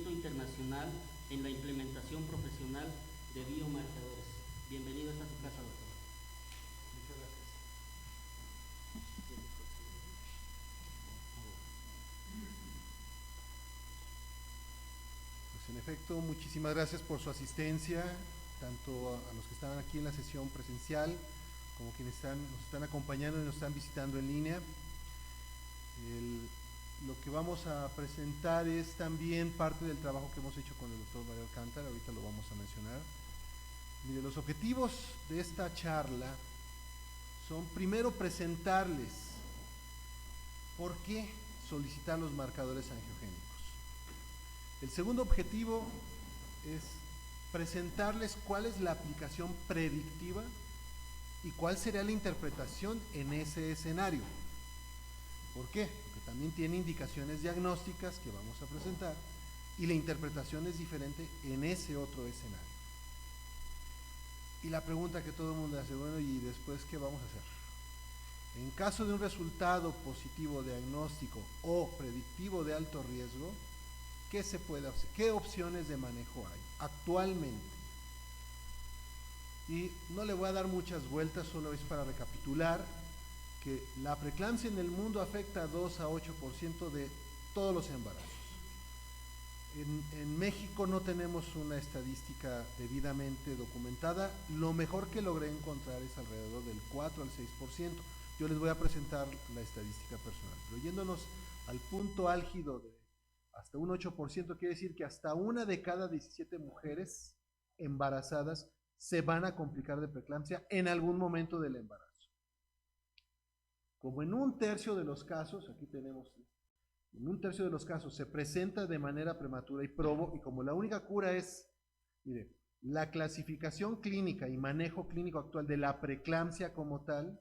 reconocimiento internacional en la implementación profesional de biomarcadores. Bienvenido a esta tu casa, doctor. Muchas gracias. Pues en efecto, muchísimas gracias por su asistencia, tanto a los que estaban aquí en la sesión presencial, como quienes nos están acompañando y nos están visitando en línea. Lo que vamos a presentar es también parte del trabajo que hemos hecho con el doctor Mario Alcántara, ahorita lo vamos a mencionar. Mire, los objetivos de esta charla son primero presentarles por qué solicitar los marcadores angiogénicos. El segundo objetivo es presentarles cuál es la aplicación predictiva y cuál sería la interpretación en ese escenario. ¿Por qué? Porque también tiene indicaciones diagnósticas que vamos a presentar y la interpretación es diferente en ese otro escenario. Y la pregunta que todo el mundo hace, bueno, ¿y después qué vamos a hacer? En caso de un resultado positivo diagnóstico o predictivo de alto riesgo, ¿qué se puede hacer? ¿Qué opciones de manejo hay actualmente? Y no le voy a dar muchas vueltas, solo es para recapitular que la preeclampsia en el mundo afecta a 2 a 8% de todos los embarazos. En México no tenemos una estadística debidamente documentada. Lo mejor que logré encontrar es alrededor del 4 al 6%. Yo les voy a presentar la estadística personal. Pero yéndonos al punto álgido de hasta un 8%, quiere decir que hasta una de cada 17 mujeres embarazadas se van a complicar de preeclampsia en algún momento del embarazo. Como en un tercio de los casos, aquí tenemos, en un tercio de los casos se presenta de manera prematura y probo, y como la única cura es, mire, la clasificación clínica y manejo clínico actual de la preeclampsia como tal,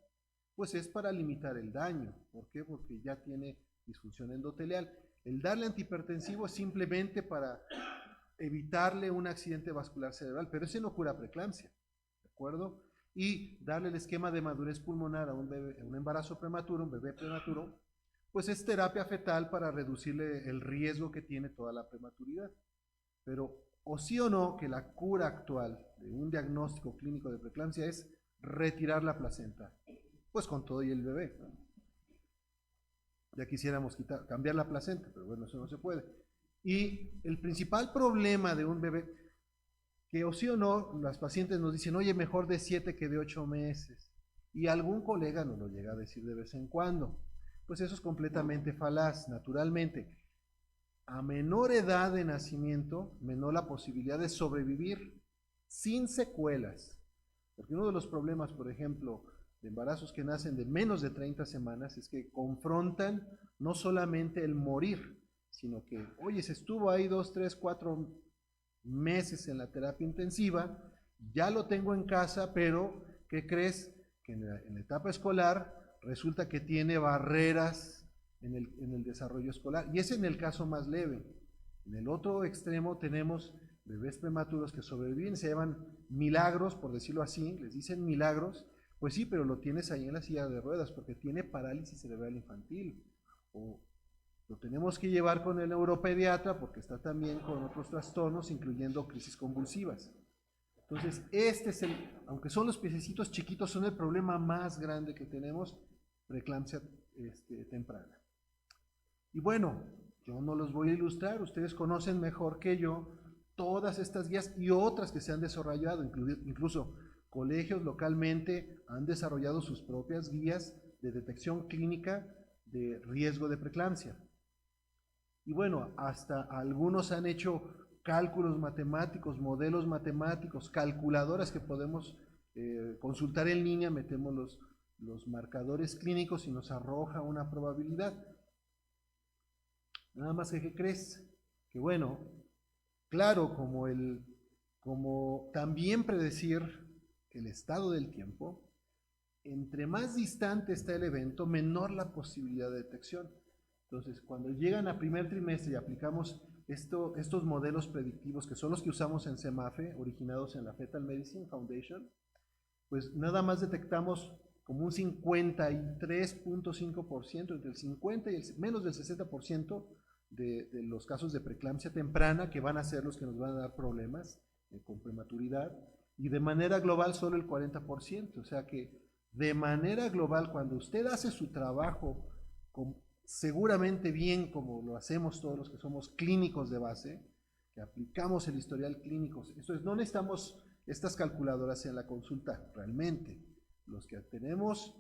pues es para limitar el daño. ¿Por qué? Porque ya tiene disfunción endotelial. El darle antihipertensivo es simplemente para evitarle un accidente vascular cerebral, pero ese no cura preeclampsia, ¿de acuerdo? Y darle el esquema de madurez pulmonar a un embarazo prematuro, un bebé prematuro, pues es terapia fetal para reducirle el riesgo que tiene toda la prematuridad. Pero o sí o no que la cura actual de un diagnóstico clínico de preeclampsia es retirar la placenta, pues con todo y el bebé. Ya quisiéramos cambiar la placenta, pero bueno, eso no se puede. Y el principal problema de un bebé, que o sí o no, las pacientes nos dicen, oye, mejor de 7 que de 8 meses. Y algún colega nos lo llega a decir de vez en cuando. Pues eso es completamente falaz, naturalmente. A menor edad de nacimiento, menor la posibilidad de sobrevivir sin secuelas. Porque uno de los problemas, por ejemplo, de embarazos que nacen de menos de 30 semanas es que confrontan no solamente el morir, sino que, oye, se estuvo ahí 2, 3, 4 meses en la terapia intensiva, ya lo tengo en casa, pero ¿qué crees? Que en la etapa escolar resulta que tiene barreras en el desarrollo escolar, y es en el caso más leve. En el otro extremo tenemos bebés prematuros que sobreviven, se llaman milagros, por decirlo así, les dicen milagros, pues sí, pero lo tienes ahí en la silla de ruedas porque tiene parálisis cerebral infantil, o lo tenemos que llevar con el neuropediatra porque está también con otros trastornos, incluyendo crisis convulsivas. Entonces, este es aunque son los piececitos chiquitos, son el problema más grande que tenemos, preeclampsia temprana. Y bueno, yo no los voy a ilustrar, ustedes conocen mejor que yo todas estas guías y otras que se han desarrollado, incluso colegios localmente han desarrollado sus propias guías de detección clínica de riesgo de preeclampsia. Y bueno, hasta algunos han hecho cálculos matemáticos, modelos matemáticos, calculadoras que podemos consultar en línea, metemos los marcadores clínicos y nos arroja una probabilidad. Nada más que, ¿qué crees? Que bueno, claro, como también predecir el estado del tiempo, entre más distante está el evento, menor la posibilidad de detección. Entonces, cuando llegan a primer trimestre y aplicamos estos modelos predictivos, que son los que usamos en CEMAFE, originados en la Fetal Medicine Foundation, pues nada más detectamos como un 53.5%, entre el 50 y menos del 60% de los casos de preeclampsia temprana, que van a ser los que nos van a dar problemas con prematuridad, y de manera global solo el 40%. O sea que de manera global, cuando usted hace su trabajo seguramente bien, como lo hacemos todos los que somos clínicos de base, que aplicamos el historial clínico, eso es, no necesitamos estas calculadoras en la consulta, realmente. Los que tenemos,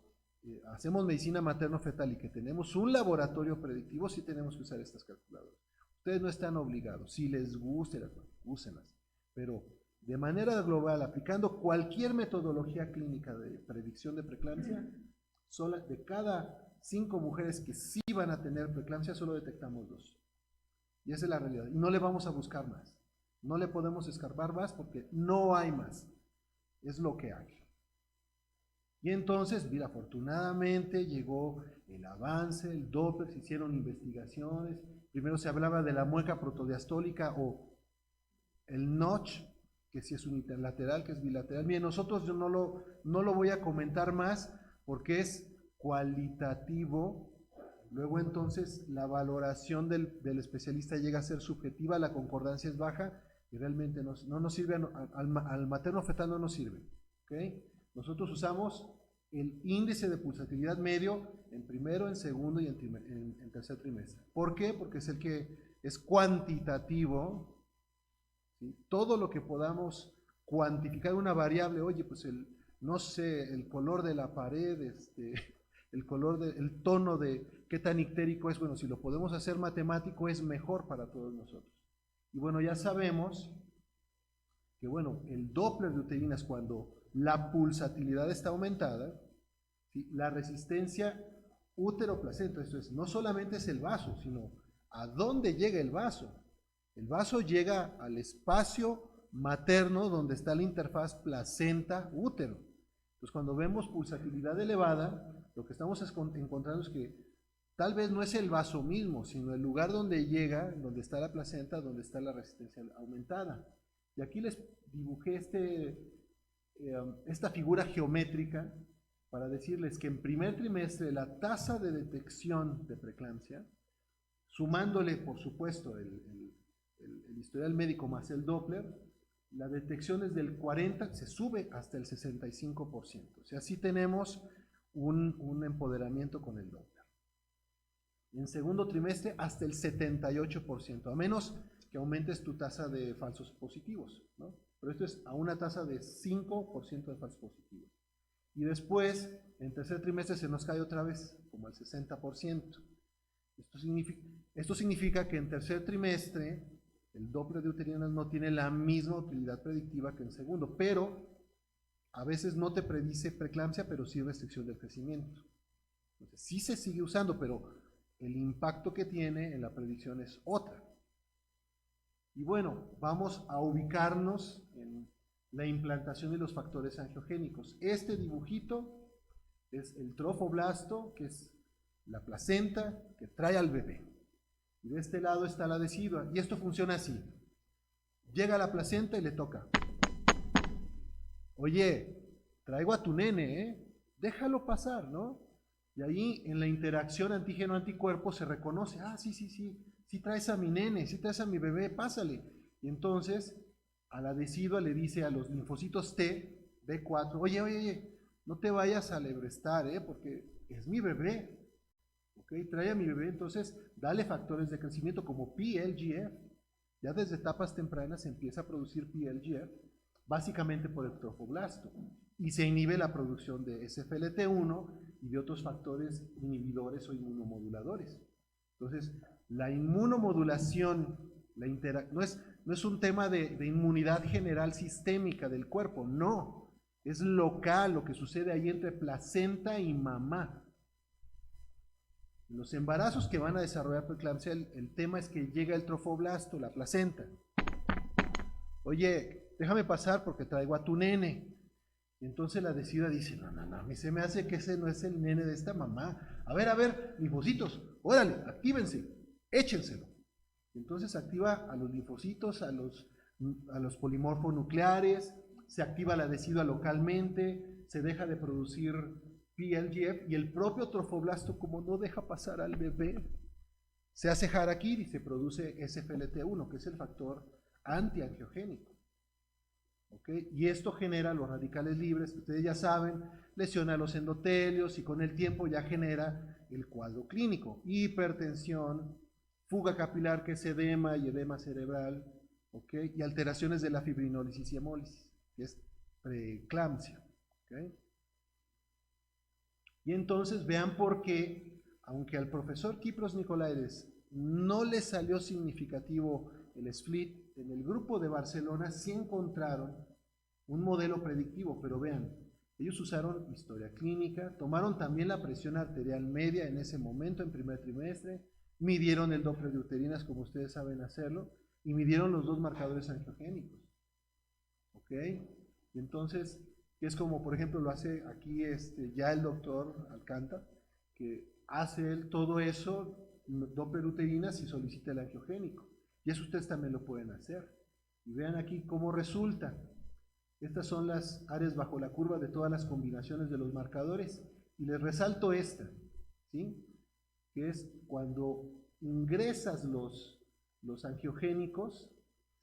hacemos medicina materno-fetal y que tenemos un laboratorio predictivo, sí tenemos que usar estas calculadoras. Ustedes no están obligados, si les guste, úsenlas, pero de manera global, aplicando cualquier metodología clínica de predicción de preeclampsia, de cada 5 mujeres que sí van a tener preeclampsia, solo detectamos 2. Y esa es la realidad. Y no le vamos a buscar más. No le podemos escarbar más porque no hay más. Es lo que hay. Y entonces, mira, afortunadamente llegó el avance, el Doppler, se hicieron investigaciones. Primero se hablaba de la mueca protodiastólica o el notch, que si es unilateral, que es bilateral. Bien, nosotros yo no lo voy a comentar más porque es cualitativo. Luego entonces la valoración del especialista llega a ser subjetiva, la concordancia es baja y realmente no nos sirve, al materno fetal no nos sirve. ¿Okay? Nosotros usamos el índice de pulsatilidad medio en primero, en segundo y en tercer trimestre. ¿Por qué? Porque es el que es cuantitativo. ¿Sí? Todo lo que podamos cuantificar una variable, oye, pues no sé, el color de la pared, el tono de qué tan ictérico es, bueno, si lo podemos hacer matemático es mejor para todos nosotros. Y bueno, ya sabemos que bueno, el Doppler de uterinas, cuando la pulsatilidad está aumentada, ¿sí? La resistencia útero-placenta, esto es, no solamente es el vaso, sino a dónde llega el vaso. El vaso llega al espacio materno donde está la interfaz placenta-útero. Entonces, cuando vemos pulsatilidad elevada, lo que estamos encontrando es que tal vez no es el vaso mismo, sino el lugar donde llega, donde está la placenta, donde está la resistencia aumentada. Y aquí les dibujé esta figura geométrica para decirles que en primer trimestre la tasa de detección de preeclampsia, sumándole por supuesto el historial médico más el Doppler, la detección es del 40, se sube hasta el 65%. O sea, sí tenemos un empoderamiento con el Doppler. En segundo trimestre hasta el 78%, a menos que aumentes tu tasa de falsos positivos, ¿no? Pero esto es a una tasa de 5% de falsos positivos. Y después, en tercer trimestre se nos cae otra vez, como el 60%. Esto significa que en tercer trimestre el Doppler de uterinas no tiene la misma utilidad predictiva que en segundo, pero a veces no te predice preeclampsia, pero sí restricción del crecimiento. Entonces, sí se sigue usando, pero el impacto que tiene en la predicción es otra. Y bueno, vamos a ubicarnos en la implantación de los factores angiogénicos. Este dibujito es el trofoblasto, que es la placenta que trae al bebé. Y de este lado está la decidua. Y esto funciona así. Llega a la placenta y le toca. Oye, traigo a tu nene, ¿eh? Déjalo pasar, ¿no? Y ahí en la interacción antígeno-anticuerpo se reconoce, sí traes a mi nene, sí traes a mi bebé, pásale. Y entonces a la decidua le dice a los linfocitos T, B4, oye, no te vayas a lebrestar, porque es mi bebé. ¿Ok? Trae a mi bebé, entonces dale factores de crecimiento como PLGF. Ya desde etapas tempranas se empieza a producir PLGF, básicamente por el trofoblasto. Y se inhibe la producción de SFLT1 y de otros factores inhibidores o inmunomoduladores. Entonces, la inmunomodulación, no es un tema de inmunidad general sistémica del cuerpo, no. Es local lo que sucede ahí entre placenta y mamá. En los embarazos que van a desarrollar preeclampsia, el tema es que llega el trofoblasto, la placenta. Oye, déjame pasar porque traigo a tu nene. Y entonces la decidua dice, no, a mí se me hace que ese no es el nene de esta mamá. A ver, linfocitos, órale, actívense, échenselo. Y entonces activa a los linfocitos, a los polimorfonucleares, se activa la decidua localmente, se deja de producir PLGF y el propio trofoblasto, como no deja pasar al bebé, Se hace harakiri y se produce SFLT1, que es el factor antiangiogénico. ¿Okay? Y esto genera los radicales libres, que ustedes ya saben, lesiona los endotelios y con el tiempo ya genera el cuadro clínico. Hipertensión, fuga capilar, que es edema y edema cerebral, ¿okay? Y alteraciones de la fibrinólisis y hemólisis, que es preeclampsia. ¿Okay? Y entonces vean por qué, aunque al profesor Kypros Nicolaides no le salió significativo el split, en el grupo de Barcelona sí encontraron un modelo predictivo, pero vean, ellos usaron historia clínica, tomaron también la presión arterial media en ese momento, en primer trimestre, midieron el Doppler de uterinas, como ustedes saben hacerlo, y midieron los dos marcadores angiogénicos. ¿Ok? Y entonces, es como por ejemplo lo hace aquí ya el doctor Alcántara, que hace él todo eso, Doppler uterinas y solicita el angiogénico. Y eso ustedes también lo pueden hacer. Y vean aquí cómo resulta. Estas son las áreas bajo la curva de todas las combinaciones de los marcadores. Y les resalto esta, ¿sí? Que es cuando ingresas los angiogénicos,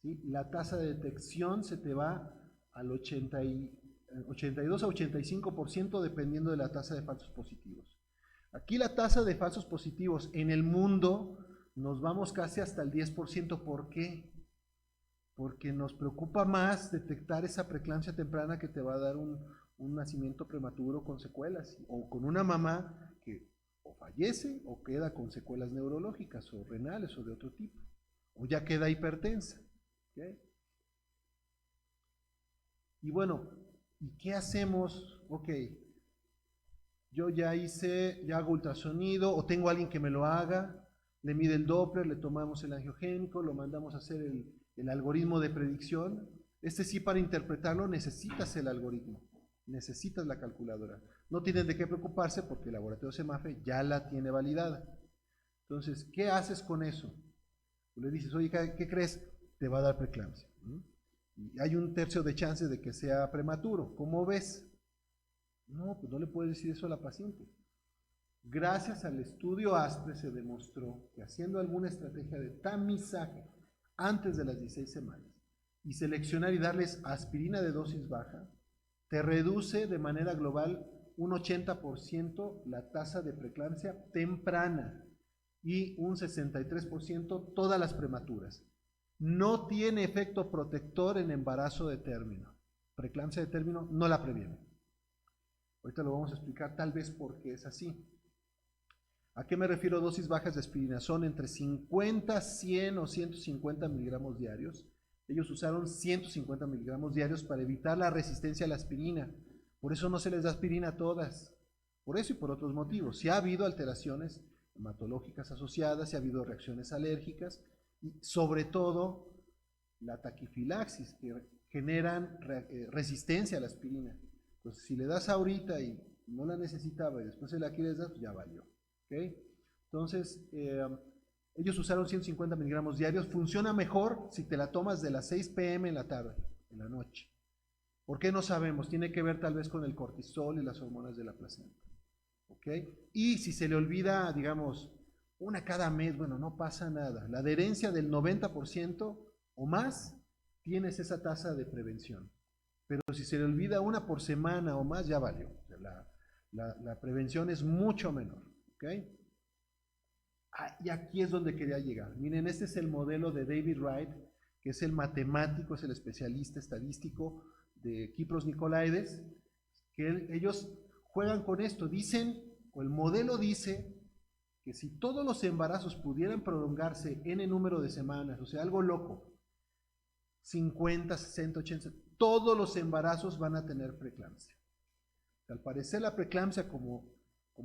¿sí? La tasa de detección se te va al 82 a 85% dependiendo de la tasa de falsos positivos. Aquí la tasa de falsos positivos en el mundo nos vamos casi hasta el 10%. ¿Por qué? Porque nos preocupa más detectar esa preeclampsia temprana que te va a dar un nacimiento prematuro con secuelas, o con una mamá que o fallece o queda con secuelas neurológicas o renales o de otro tipo, o ya queda hipertensa. ¿Okay? Y bueno, ¿y qué hacemos? Ok, yo ya hago ultrasonido, o tengo a alguien que me lo haga, le mide el Doppler, le tomamos el angiogénico, lo mandamos a hacer el algoritmo de predicción. Sí, para interpretarlo necesitas el algoritmo, necesitas la calculadora. No tienen de qué preocuparse porque el laboratorio CEMAFE ya la tiene validada. Entonces, ¿qué haces con eso? Tú le dices, oye, ¿qué crees? Te va a dar preeclampsia. Y hay 1/3 de chance de que sea prematuro. ¿Cómo ves? No, pues no le puedes decir eso a la paciente. Gracias al estudio ASPRE se demostró que haciendo alguna estrategia de tamizaje antes de las 16 semanas y seleccionar y darles aspirina de dosis baja, te reduce de manera global un 80% la tasa de preeclampsia temprana y un 63% todas las prematuras. No tiene efecto protector en embarazo de término. Preeclampsia de término no la previene. Ahorita lo vamos a explicar tal vez por qué es así. ¿A qué me refiero dosis bajas de aspirina? Son entre 50, 100 o 150 miligramos diarios. Ellos usaron 150 miligramos diarios para evitar la resistencia a la aspirina. Por eso no se les da aspirina a todas. Por eso y por otros motivos. Si ha habido alteraciones hematológicas asociadas, si ha habido reacciones alérgicas y sobre todo la taquifilaxis que generan resistencia a la aspirina. Entonces, si le das ahorita y no la necesitaba y después se la quieres dar, pues ya valió. ¿Okay? Entonces, ellos usaron 150 miligramos diarios. Funciona mejor si te la tomas de las 6 p.m. en la tarde, en la noche. ¿Por qué no sabemos? Tiene que ver tal vez con el cortisol y las hormonas de la placenta. ¿Okay? Y si se le olvida, digamos, una cada mes, bueno, no pasa nada. La adherencia del 90% o más, tienes esa tasa de prevención. Pero si se le olvida una por semana o más, ya valió. O sea, la prevención es mucho menor. ¿Okay? Y aquí es donde quería llegar. Miren, este es el modelo de David Wright, que es el matemático, es el especialista estadístico de Kypros Nicolaides, que ellos juegan con esto. Dicen, o el modelo dice, que si todos los embarazos pudieran prolongarse en el número de semanas, o sea, algo loco, 50, 60, 80, todos los embarazos van a tener preeclampsia. Al parecer la preeclampsia como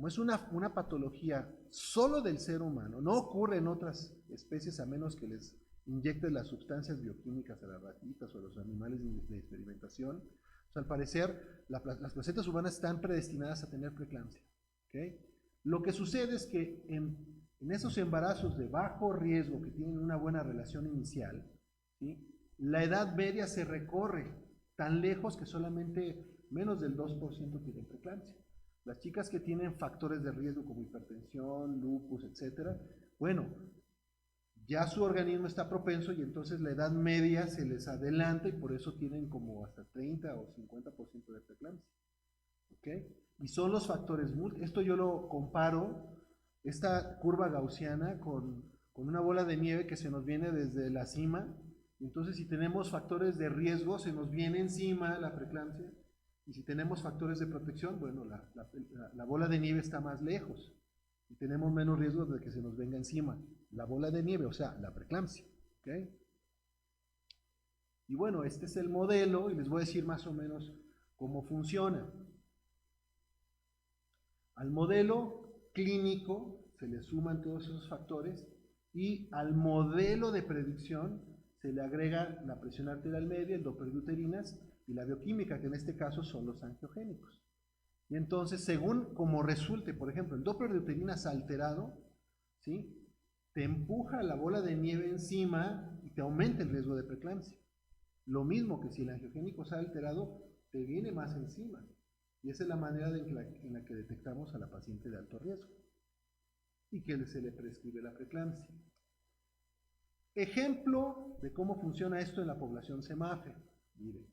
es una patología solo del ser humano, no ocurre en otras especies a menos que les inyecten las sustancias bioquímicas a las ratitas o a los animales de experimentación. O sea, al parecer las placentas humanas están predestinadas a tener preeclampsia. ¿Okay? Lo que sucede es que en esos embarazos de bajo riesgo que tienen una buena relación inicial, ¿sí? La edad media se recorre tan lejos que solamente menos del 2% tienen preeclampsia. Las chicas que tienen factores de riesgo como hipertensión, lupus, etcétera, bueno, ya su organismo está propenso y entonces la edad media se les adelanta y por eso tienen como hasta 30 o 50% de preeclampsia. ¿Ok? Y son los factores múltiples. Esto yo lo comparo, esta curva gaussiana, con una bola de nieve que se nos viene desde la cima. Entonces, si tenemos factores de riesgo, se nos viene encima la preeclampsia. Y si tenemos factores de protección, bueno, la bola de nieve está más lejos. Y tenemos menos riesgo de que se nos venga encima la bola de nieve, o sea, la preeclampsia. ¿Okay? Y bueno, este es el modelo y les voy a decir más o menos cómo funciona. Al modelo clínico se le suman todos esos factores y al modelo de predicción se le agrega la presión arterial media, el Doppler de uterinas y la bioquímica, que en este caso son los angiogénicos. Y entonces, según como resulte, por ejemplo, el Doppler de uterinas alterado, ¿sí?, te empuja la bola de nieve encima y te aumenta el riesgo de preeclampsia. Lo mismo que si el angiogénico está alterado, te viene más encima. Y esa es la manera en la que detectamos a la paciente de alto riesgo y que se le prescribe la preeclampsia. Ejemplo de cómo funciona esto en la población CEMAFE. Miren,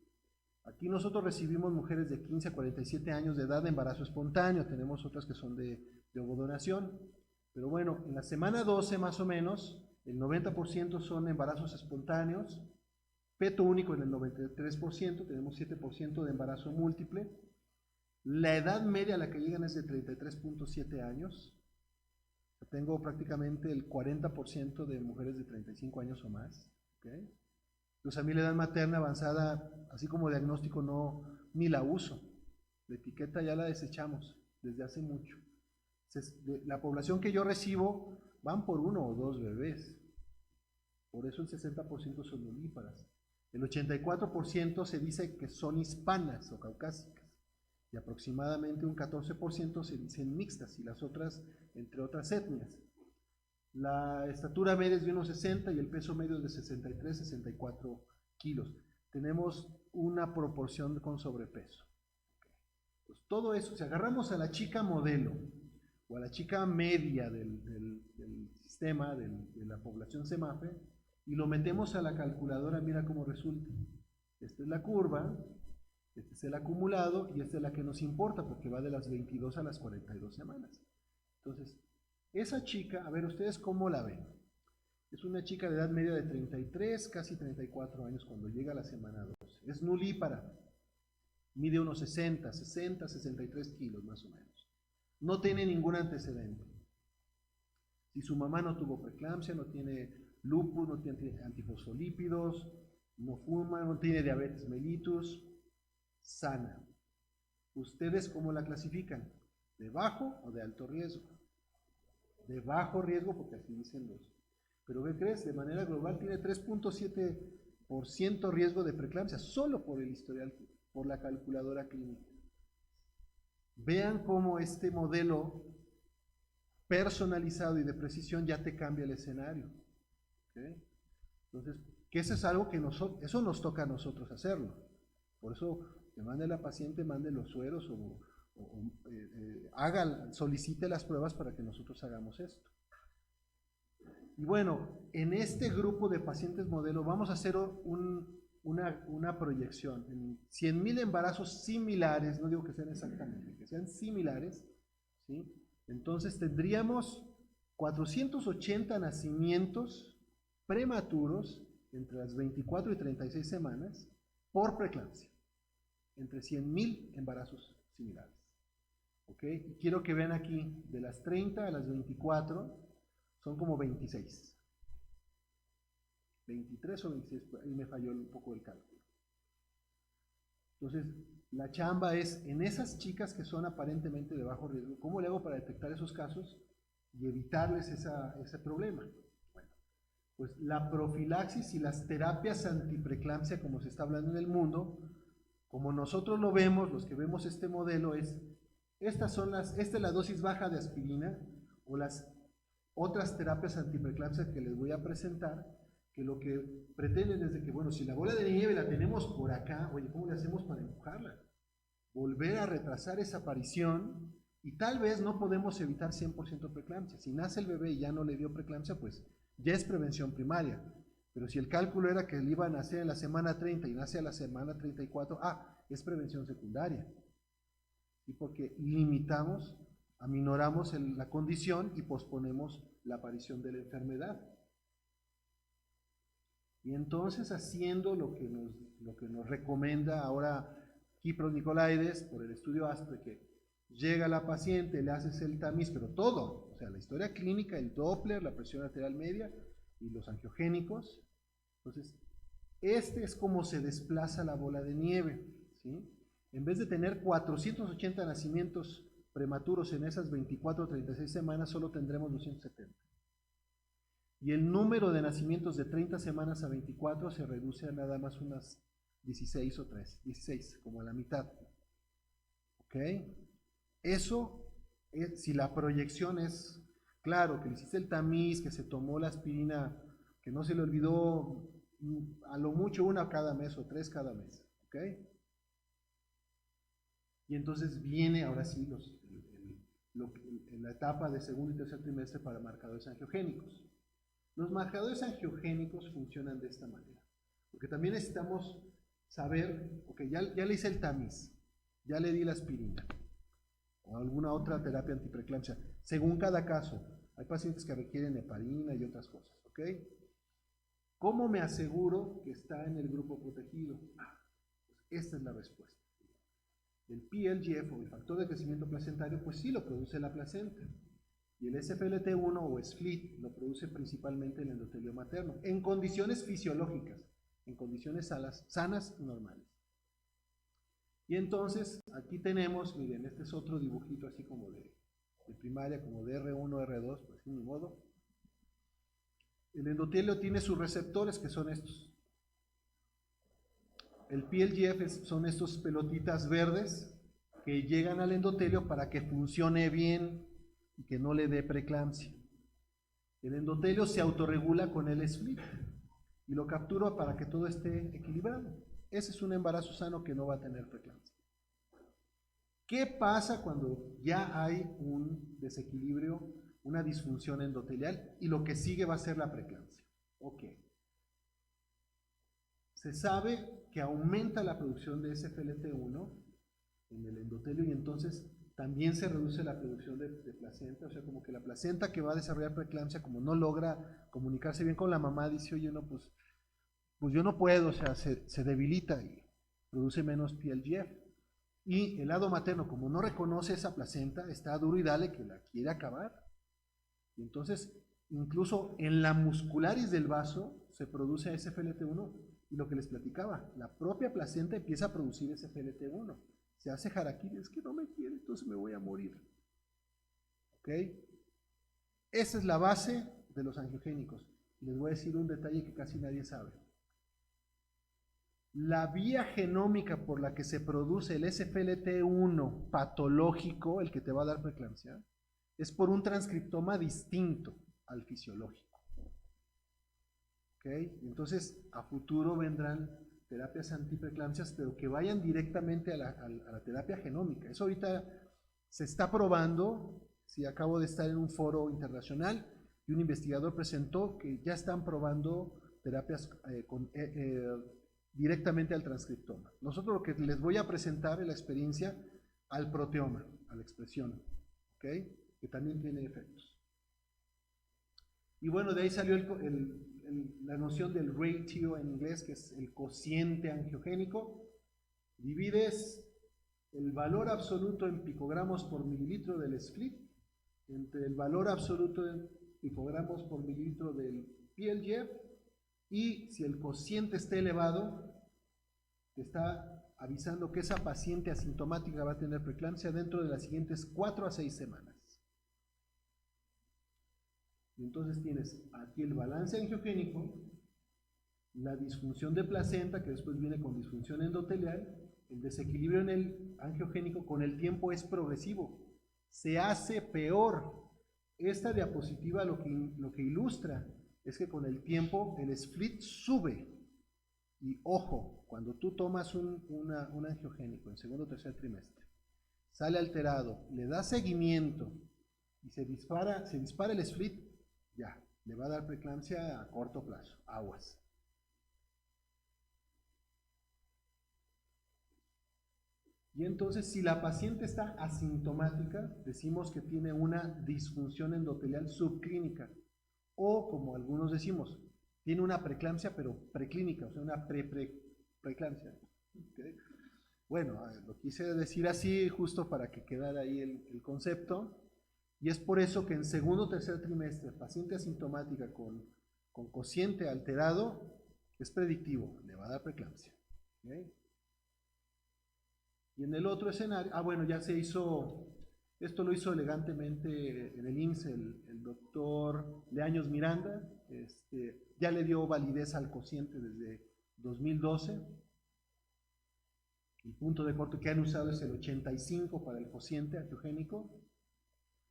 aquí nosotros recibimos mujeres de 15 a 47 años de edad de embarazo espontáneo, tenemos otras que son de ovodonación, pero bueno, en la semana 12 más o menos, el 90% son embarazos espontáneos, feto único en el 93%, tenemos 7% de embarazo múltiple. La edad media a la que llegan es de 33.7 años. Tengo prácticamente el 40% de mujeres de 35 años o más. ¿Okay? Entonces a mí la edad materna avanzada, así como diagnóstico, ni la uso. La etiqueta ya la desechamos desde hace mucho. La población que yo recibo van por 1 o 2 bebés. Por eso el 60% son nulíparas. El 84% se dice que son hispanas o caucásicas. Y aproximadamente un 14% se dicen mixtas y las otras entre otras etnias. La estatura media es de 1,60 y el peso medio es de 63-64 kilos. Tenemos una proporción con sobrepeso. Pues todo eso, si agarramos a la chica modelo o a la chica media del sistema, de la población CEMAFE, y lo metemos a la calculadora, mira cómo resulta. Esta es la curva. Este es el acumulado y esta es la que nos importa porque va de las 22 a las 42 semanas. Entonces, esa chica, a ver, ¿ustedes cómo la ven? Es una chica de edad media de 33, casi 34 años cuando llega a la semana 12. Es nulípara. Mide unos 60, 63 kilos más o menos. No tiene ningún antecedente. Si su mamá no tuvo preeclampsia, no tiene lupus, no tiene antifosfolípidos, no fuma, no tiene diabetes mellitus, sana. ¿Ustedes cómo la clasifican? ¿De bajo o de alto riesgo? De bajo riesgo porque así dicen los. Pero ¿qué crees? De manera global tiene 3.7% riesgo de preeclampsia solo por el historial, por la calculadora clínica. Vean cómo este modelo personalizado y de precisión ya te cambia el escenario. ¿Okay? Entonces, que eso es algo que eso nos toca a nosotros hacerlo. Por eso que mande la paciente, mande los sueros o solicite las pruebas para que nosotros hagamos esto. Y bueno, en este grupo de pacientes modelo vamos a hacer una proyección. En 100,000 embarazos similares, no digo que sean exactamente, que sean similares, ¿sí? Entonces tendríamos 480 nacimientos prematuros entre las 24 y 36 semanas por preeclampsia. Entre 100,000 embarazos similares. ¿Ok? Y quiero que vean aquí, de las 30 a las 24, son como 26. 23 o 26, ahí me falló un poco el cálculo. Entonces, la chamba es, en esas chicas que son aparentemente de bajo riesgo, ¿cómo le hago para detectar esos casos y evitarles ese problema? Bueno, pues la profilaxis y las terapias antipreeclampsia, como se está hablando en el mundo, como nosotros lo vemos, los que vemos este modelo, esta es la dosis baja de aspirina o las otras terapias antipreeclampsia que les voy a presentar, que lo que pretenden es de que, bueno, si la bola de nieve la tenemos por acá, oye, ¿cómo le hacemos para empujarla? Volver a retrasar esa aparición y tal vez no podemos evitar 100% preeclampsia. Si nace el bebé y ya no le dio preeclampsia, pues ya es prevención primaria. Pero si el cálculo era que él iba a nacer en la semana 30 y nace a la semana 34, es prevención secundaria. Y porque limitamos, aminoramos la condición y posponemos la aparición de la enfermedad. Y entonces, haciendo lo que nos recomienda ahora Kypros Nicolaides por el estudio ASPRE, que llega la paciente, le haces el tamiz, pero todo, o sea, la historia clínica, el Doppler, la presión arterial media y los angiogénicos. Entonces, este es como se desplaza la bola de nieve, ¿sí? En vez de tener 480 nacimientos prematuros en esas 24 o 36 semanas, solo tendremos 270. Y el número de nacimientos de 30 semanas a 24 se reduce a nada más unas 16 o 16, como a la mitad. ¿Ok? Eso, si la proyección es, claro, que le hiciste el tamiz, que se tomó la aspirina, que no se le olvidó a lo mucho una cada mes o 3 cada mes. ¿Ok? Y entonces viene ahora sí la etapa de segundo y tercer trimestre para marcadores angiogénicos. Los marcadores angiogénicos funcionan de esta manera, porque también necesitamos saber, ok, ya le hice el tamiz, ya le di la aspirina o alguna otra terapia antipreeclampsia, según cada caso. Hay pacientes que requieren heparina y otras cosas, ¿ok? ¿Cómo me aseguro que está en el grupo protegido? Pues esta es la respuesta. El PLGF o el factor de crecimiento placentario, pues sí lo produce la placenta. Y el SFLT1 o SFLT lo produce principalmente el endotelio materno, en condiciones fisiológicas, en condiciones sanas y normales. Y entonces, aquí tenemos, miren, este es otro dibujito así como de primaria, como de R1, R2, pues sin ni modo. El endotelio tiene sus receptores, que son estos. El PLGF son estos pelotitas verdes que llegan al endotelio para que funcione bien y que no le dé preeclampsia. El endotelio se autorregula con el SFLT y lo captura para que todo esté equilibrado. Ese es un embarazo sano que no va a tener preeclampsia. ¿Qué pasa cuando ya hay un desequilibrio, una disfunción endotelial y lo que sigue va a ser la preeclampsia? Ok. Se sabe que aumenta la producción de SFLT1 en el endotelio y entonces también se reduce la producción de placenta, o sea, como que la placenta que va a desarrollar preeclampsia, como no logra comunicarse bien con la mamá, dice, oye, no, pues yo no puedo, o sea, se debilita y produce menos PLGF. Y el lado materno, como no reconoce esa placenta, está duro y dale que la quiere acabar. Y entonces, incluso en la muscularis del vaso se produce SFLT1 y lo que les platicaba, la propia placenta empieza a producir SFLT1. Se hace harakiri, es que no me quiere, entonces me voy a morir. ¿Ok? Esa es la base de los angiogénicos. Les voy a decir un detalle que casi nadie sabe. La vía genómica por la que se produce el SFLT1 patológico, el que te va a dar preeclampsia, es por un transcriptoma distinto al fisiológico. ¿Ok? Entonces, a futuro vendrán terapias antipreeclampsias, pero que vayan directamente a la terapia genómica. Eso ahorita se está probando. Sí, acabo de estar en un foro internacional y un investigador presentó que ya están probando terapias directamente al transcriptoma. Nosotros lo que les voy a presentar es la experiencia al proteoma, a la expresión, ¿ok? Que también tiene efectos. Y bueno, de ahí salió la noción del ratio en inglés, que es el cociente angiogénico. Divides el valor absoluto en picogramos por mililitro del SFLT entre el valor absoluto en picogramos por mililitro del PLGF, y si el cociente está elevado, te está avisando que esa paciente asintomática va a tener preeclampsia dentro de las siguientes 4 a 6 semanas. Y entonces tienes aquí el balance angiogénico, la disfunción de placenta, que después viene con disfunción endotelial. El desequilibrio en el angiogénico con el tiempo es progresivo, se hace peor. Esta diapositiva lo que ilustra es que con el tiempo el SFLT sube. Y ojo, cuando tú tomas un angiogénico en segundo o tercer trimestre, sale alterado, le das seguimiento y se dispara el SFLT, ya, le va a dar preeclampsia a corto plazo, aguas. Y entonces, si la paciente está asintomática, decimos que tiene una disfunción endotelial subclínica, o como algunos decimos, tiene una preeclampsia, pero preclínica, o sea, una preeclampsia. ¿Okay? Bueno, lo quise decir así justo para que quedara ahí el concepto, y es por eso que en segundo o tercer trimestre, paciente asintomática con cociente alterado, es predictivo, le va a dar preeclampsia. ¿Okay? Y en el otro escenario, bueno, ya se hizo, esto lo hizo elegantemente en el IMSS el doctor Leaños Miranda, ya le dio validez al cociente desde 2012. El punto de corte que han usado es el 85 para el cociente angiogénico.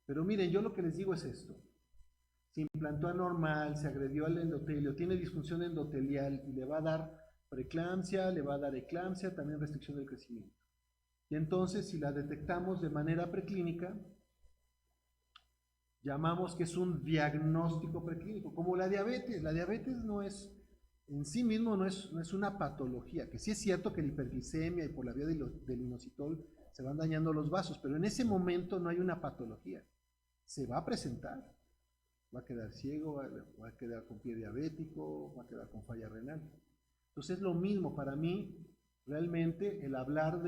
Pero miren, yo lo que les digo es esto. Se implantó anormal, se agredió al endotelio, tiene disfunción endotelial y le va a dar preeclampsia, le va a dar eclampsia, también restricción del crecimiento. Y entonces, si la detectamos de manera preclínica, llamamos que es un diagnóstico preclínico, como la diabetes. La diabetes no es, en sí mismo no es una patología, que sí es cierto que la hiperglicemia y por la vía del inositol se van dañando los vasos, pero en ese momento no hay una patología. Se va a presentar, va a quedar ciego, va a quedar con pie diabético, va a quedar con falla renal. Entonces es lo mismo, para mí, realmente el hablar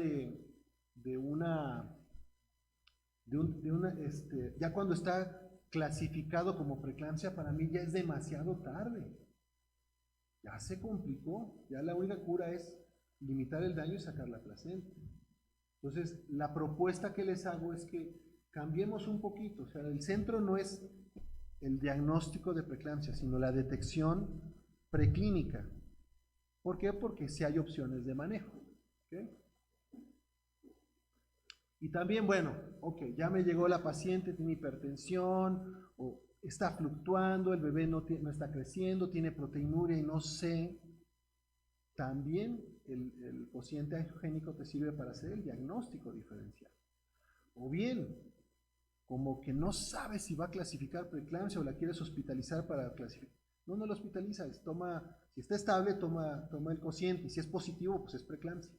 ya cuando está clasificado como preeclampsia, para mí ya es demasiado tarde. Ya se complicó, ya la única cura es limitar el daño y sacar la placenta. Entonces, la propuesta que les hago es que cambiemos un poquito, o sea, el centro no es el diagnóstico de preeclampsia, sino la detección preclínica. ¿Por qué? Porque sí hay opciones de manejo. ¿Okay? Y también, bueno, ok, ya me llegó la paciente, tiene hipertensión, o está fluctuando, el bebé no está creciendo, tiene proteinuria y no sé. También el cociente angiogénico te sirve para hacer el diagnóstico diferencial. O bien, como que no sabes si va a clasificar preeclampsia o la quieres hospitalizar para clasificar. No lo hospitalizas, si está estable, toma el cociente, y si es positivo, pues es preeclampsia.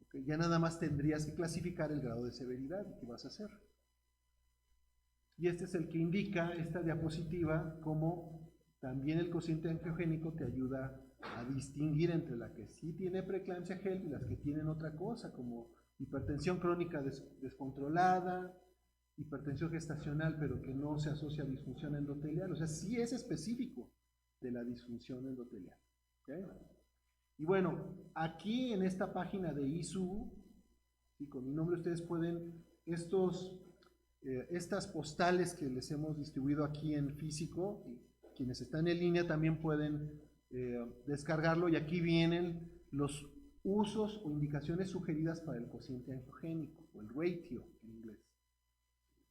Okay, ya nada más tendrías que clasificar el grado de severidad que vas a hacer. Y este es el que indica esta diapositiva, como también el cociente angiogénico te ayuda a distinguir entre la que sí tiene preeclampsia GELP y las que tienen otra cosa, como hipertensión crónica descontrolada, hipertensión gestacional, pero que no se asocia a disfunción endotelial. O sea, sí es específico de la disfunción endotelial. ¿Okay? Y bueno, aquí en esta página de ISU, y con mi nombre ustedes pueden, estas postales que les hemos distribuido aquí en físico, y quienes están en línea también pueden descargarlo, y aquí vienen los usos o indicaciones sugeridas para el cociente angiogénico, o el ratio en inglés.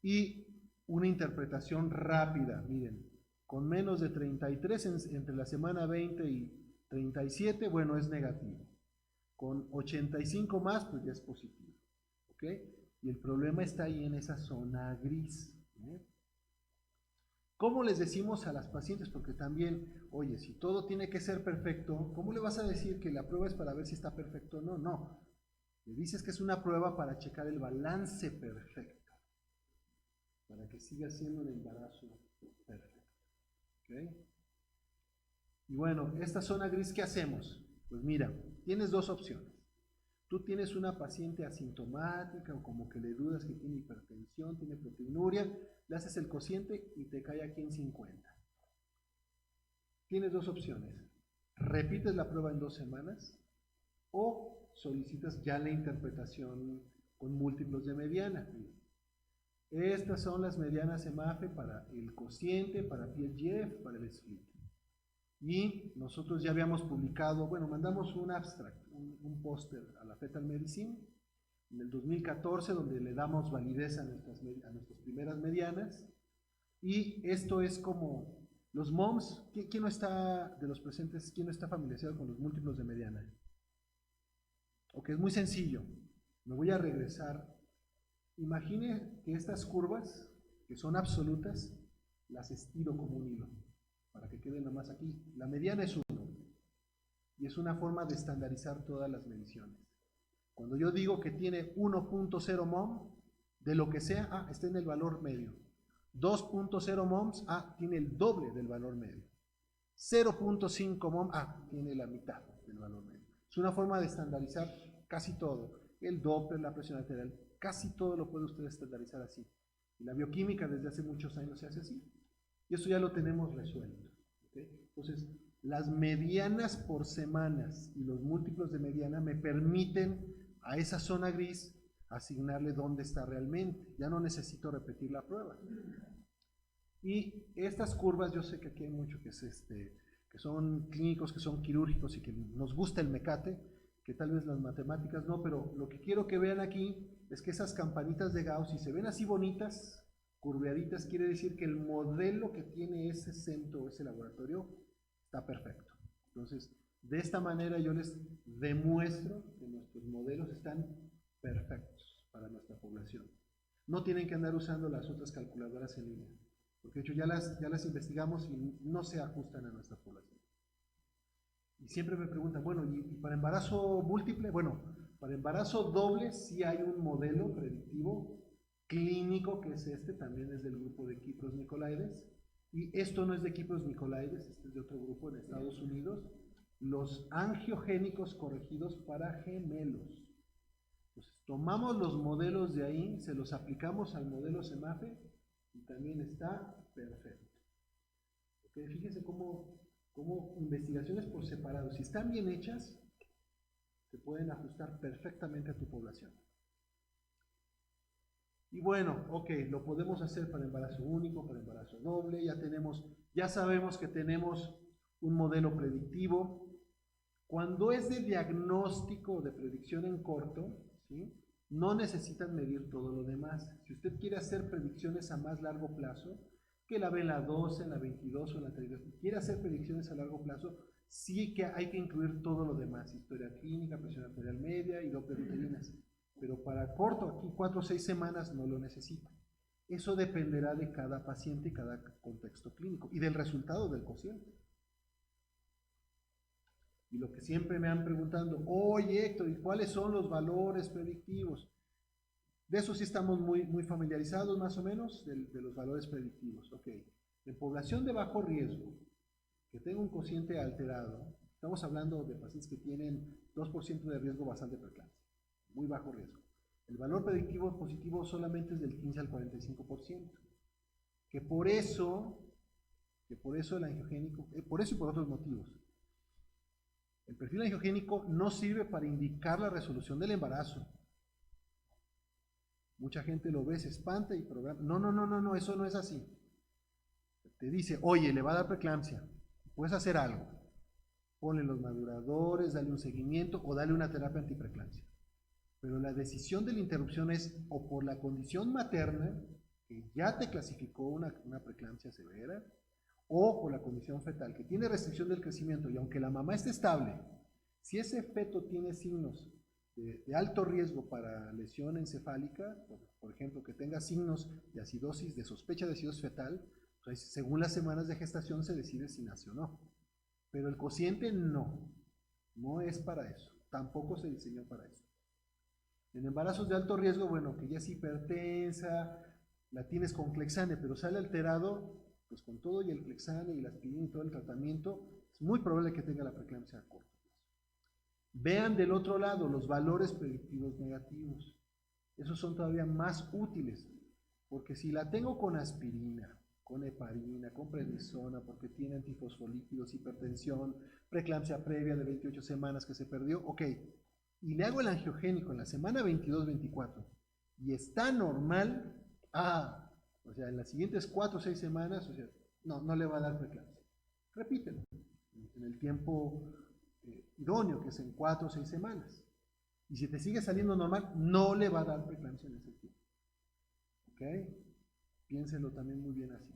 Y una interpretación rápida, miren, con menos de 33 entre la semana 20 y 37, bueno, es negativo. Con 85 más, pues ya es positivo. ¿Ok? Y el problema está ahí en esa zona gris. ¿Cómo les decimos a las pacientes? Porque también, oye, si todo tiene que ser perfecto, ¿cómo le vas a decir que la prueba es para ver si está perfecto o no? No. Le dices que es una prueba para checar el balance perfecto, para que siga siendo un embarazo perfecto. ¿Ok? Y bueno, esta zona gris, ¿qué hacemos? Pues mira, tienes dos opciones. Tú tienes una paciente asintomática o como que le dudas que tiene hipertensión, tiene proteinuria, le haces el cociente y te cae aquí en 50. Tienes dos opciones. Repites la prueba en 2 semanas o solicitas ya la interpretación con múltiplos de mediana. Estas son las medianas EMAFE para el cociente, para PLGF, para el split. Y nosotros ya habíamos publicado, bueno, mandamos un abstract, un póster a la Fetal Medicine en el 2014, donde le damos validez a nuestras primeras medianas. Y esto es como los MOMS. ¿Quién no está de los presentes, quién no está familiarizado con los múltiplos de mediana? Ok, es muy sencillo. Me voy a regresar. Imagine que estas curvas, que son absolutas, las estiro como un hilo, para que quede nada más aquí. La mediana es 1, y es una forma de estandarizar todas las mediciones. Cuando yo digo que tiene 1.0 mom, de lo que sea, está en el valor medio. 2.0 moms, tiene el doble del valor medio. 0.5 mom, tiene la mitad del valor medio. Es una forma de estandarizar casi todo. El Doppler, la presión arterial, casi todo lo puede usted estandarizar así. Y la bioquímica desde hace muchos años se hace así. Y eso ya lo tenemos resuelto. ¿Okay? Entonces, las medianas por semanas y los múltiplos de mediana me permiten a esa zona gris asignarle dónde está realmente. Ya no necesito repetir la prueba. Y estas curvas, yo sé que aquí hay mucho que son clínicos, que son quirúrgicos y que nos gusta el mecate, que tal vez las matemáticas no, pero lo que quiero que vean aquí es que esas campanitas de Gauss, si se ven así bonitas, curveaditas, quiere decir que el modelo que tiene ese centro, ese laboratorio, está perfecto. Entonces, de esta manera yo les demuestro que nuestros modelos están perfectos para nuestra población. No tienen que andar usando las otras calculadoras en línea, porque de hecho ya las investigamos y no se ajustan a nuestra población. Y siempre me preguntan, bueno, ¿y para embarazo múltiple? Bueno, para embarazo doble sí hay un modelo predictivo clínico, que es también es del grupo de Kypros Nicolaides, y esto no es de Kypros Nicolaides, este es de otro grupo en Estados Unidos, los angiogénicos corregidos para gemelos. Entonces, tomamos los modelos de ahí, se los aplicamos al modelo SEMAFE y también está perfecto. ¿Okay? Fíjense cómo investigaciones por separado, si están bien hechas, se pueden ajustar perfectamente a tu población. Y bueno, lo podemos hacer para embarazo único, para embarazo doble, ya sabemos que tenemos un modelo predictivo. Cuando es de diagnóstico o de predicción en corto, ¿sí?, no necesitan medir todo lo demás. Si usted quiere hacer predicciones a más largo plazo, que la ve en la 12, en la 22 o en la 32, quiere hacer predicciones a largo plazo, sí que hay que incluir todo lo demás, historia clínica, presión arterial media y Doppler uterinas. Pero para corto, aquí 4 o 6 semanas, no lo necesita. Eso dependerá de cada paciente y cada contexto clínico y del resultado del cociente. Y lo que siempre me han preguntado, oye Héctor, ¿y cuáles son los valores predictivos? De eso sí estamos muy familiarizados más o menos, de los valores predictivos. En población de bajo riesgo, que tenga un cociente alterado, estamos hablando de pacientes que tienen 2% de riesgo basal de preeclampsia, muy bajo riesgo. El valor predictivo positivo solamente es del 15 al 45%, que por eso el angiogénico, por eso y por otros motivos, el perfil angiogénico no sirve para indicar la resolución del embarazo. Mucha gente lo ve, se espanta y programa. No, eso no es así. Te dice, oye, le va a dar preeclampsia, puedes hacer algo. Ponle los maduradores, dale un seguimiento o dale una terapia antipreeclampsia. Pero la decisión de la interrupción es o por la condición materna, que ya te clasificó una preeclampsia severa, o por la condición fetal, que tiene restricción del crecimiento, y aunque la mamá esté estable, si ese feto tiene signos de alto riesgo para lesión encefálica, por ejemplo, que tenga signos de acidosis, de sospecha de acidosis fetal, pues según las semanas de gestación se decide si nace o no. Pero el cociente no es para eso, tampoco se diseñó para eso. En embarazos de alto riesgo, bueno, que ya es hipertensa, la tienes con Clexane, pero sale alterado, pues con todo y el Clexane y la aspirina y todo el tratamiento, es muy probable que tenga la preeclampsia a corto plazo. Vean del otro lado los valores predictivos negativos. Esos son todavía más útiles, porque si la tengo con aspirina, con heparina, con prednisona, porque tiene antifosfolípidos, hipertensión, preeclampsia previa de 28 semanas que se perdió, y le hago el angiogénico en la semana 22-24 y está normal, o sea, en las siguientes 4 o 6 semanas, o sea, no le va a dar preeclampsia. Repítelo en el tiempo idóneo, que es en 4 o 6 semanas. Y si te sigue saliendo normal, no le va a dar preeclampsia en ese tiempo. Piénselo también muy bien así.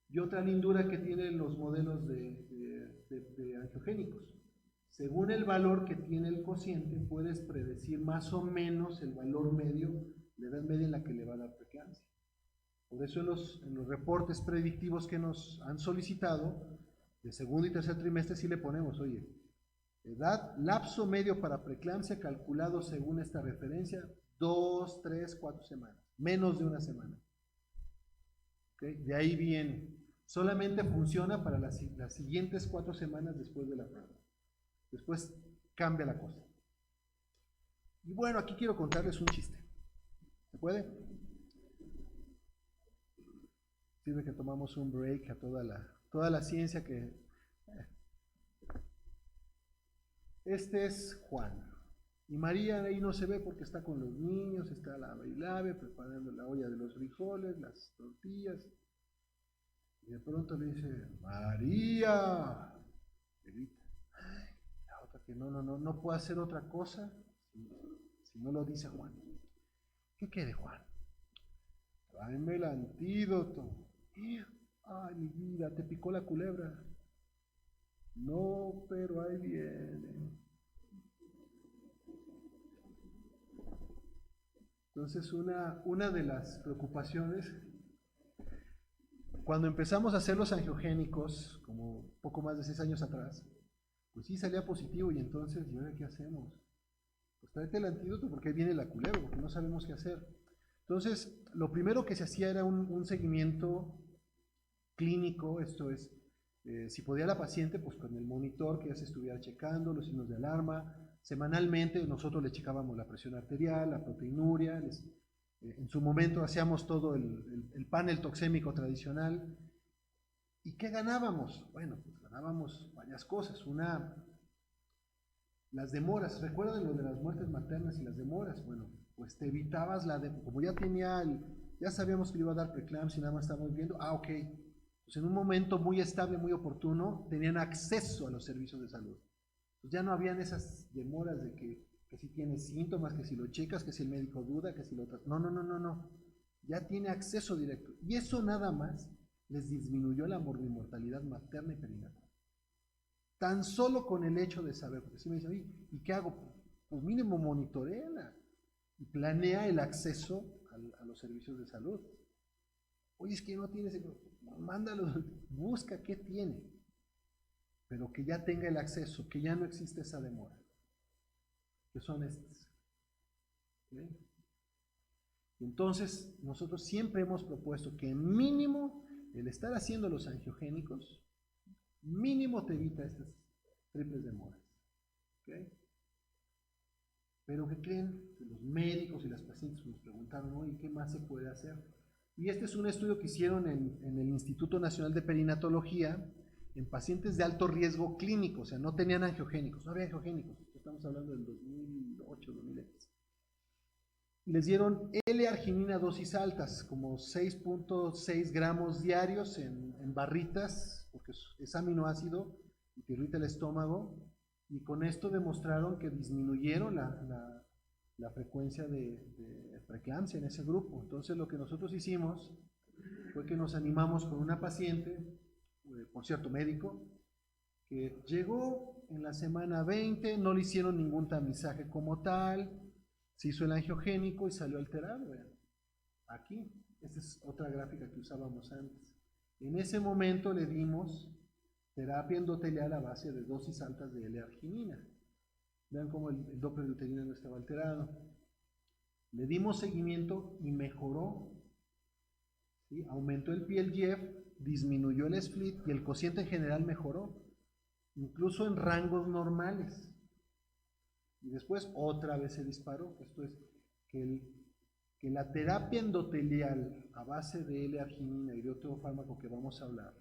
Y otra lindura que tienen los modelos de angiogénicos. Según el valor que tiene el cociente, puedes predecir más o menos el valor medio, la edad media en la que le va a dar preeclampsia. Por eso en los reportes predictivos que nos han solicitado, de segundo y tercer trimestre sí le ponemos, oye, edad, lapso medio para preeclampsia calculado según esta referencia, 2, 3, 4 semanas, menos de una semana. ¿Okay? De ahí viene. Solamente funciona para las siguientes 4 semanas después de la prueba. Después cambia la cosa. Y bueno, aquí quiero contarles un chiste. ¿Se puede? Sirve que tomamos un break a toda la ciencia que... Este es Juan. Y María ahí no se ve porque está con los niños, está lave y lave, preparando la olla de los frijoles, las tortillas. Y de pronto le dice, María. Le grita. La otra que no puede hacer otra cosa si no lo dice Juan. ¿Qué quiere Juan? Tráeme el antídoto. Ay, mi vida, ¿te picó la culebra? No, pero ahí viene. Entonces, una de las preocupaciones, cuando empezamos a hacer los angiogénicos, como poco más de 6 años atrás, pues sí salía positivo y entonces, ¿y ahora qué hacemos? Pues tráete el antídoto porque ahí viene la culebra, porque no sabemos qué hacer. Entonces, lo primero que se hacía era un seguimiento clínico, esto es, si podía la paciente, pues con el monitor que ya se estuviera checando, los signos de alarma. Semanalmente nosotros le checábamos la presión arterial, la proteinuria, en su momento hacíamos todo el panel toxémico tradicional. ¿Y qué ganábamos? Bueno, pues ganábamos varias cosas. Una, las demoras. ¿Recuerdan lo de las muertes maternas y las demoras? Bueno, pues te evitabas como ya ya sabíamos que le iba a dar preeclampsia y nada más estábamos viendo, ok. Pues en un momento muy estable, muy oportuno, tenían acceso a los servicios de salud. Pues ya no habían esas demoras de que si tienes síntomas, que si lo checas, que si el médico duda, que si lo tratas. No. Ya tiene acceso directo. Y eso nada más les disminuyó la mortalidad materna y perinatal. Tan solo con el hecho de saber, porque si me dicen, oye, ¿y qué hago? Pues mínimo monitoreala y planea el acceso a los servicios de salud. Oye, es que no tienes, mándalo, busca qué tiene, pero que ya tenga el acceso, que ya no existe esa demora, que son estas. ¿Okay? Entonces, nosotros siempre hemos propuesto que mínimo el estar haciendo los angiogénicos, mínimo te evita estas triples demoras. ¿Okay? Pero ¿qué creen? Los médicos y las pacientes nos preguntaron, oye, ¿qué más se puede hacer? Y este es un estudio que hicieron en el Instituto Nacional de Perinatología en pacientes de alto riesgo clínico, o sea, no tenían angiogénicos, no había angiogénicos, estamos hablando del 2008, 2010. Les dieron L-arginina dosis altas, como 6.6 gramos diarios en barritas, porque es aminoácido y te irrita el estómago, y con esto demostraron que disminuyeron la frecuencia de preeclampsia en ese grupo. Entonces lo que nosotros hicimos fue que nos animamos con una paciente, por cierto médico, que llegó en la semana 20, no le hicieron ningún tamizaje como tal, se hizo el angiogénico y salió alterado. Vean. Aquí, esta es otra gráfica que usábamos antes. En ese momento le dimos terapia endotelial a base de dosis altas de L-arginina. Vean cómo el Doppler de uterina no estaba alterado. Le dimos seguimiento y mejoró. ¿Sí? Aumentó el PLGF, disminuyó el split y el cociente en general mejoró, incluso en rangos normales. Y después otra vez se disparó. Esto es que la terapia endotelial a base de L-arginina y de otro fármaco que vamos a hablar,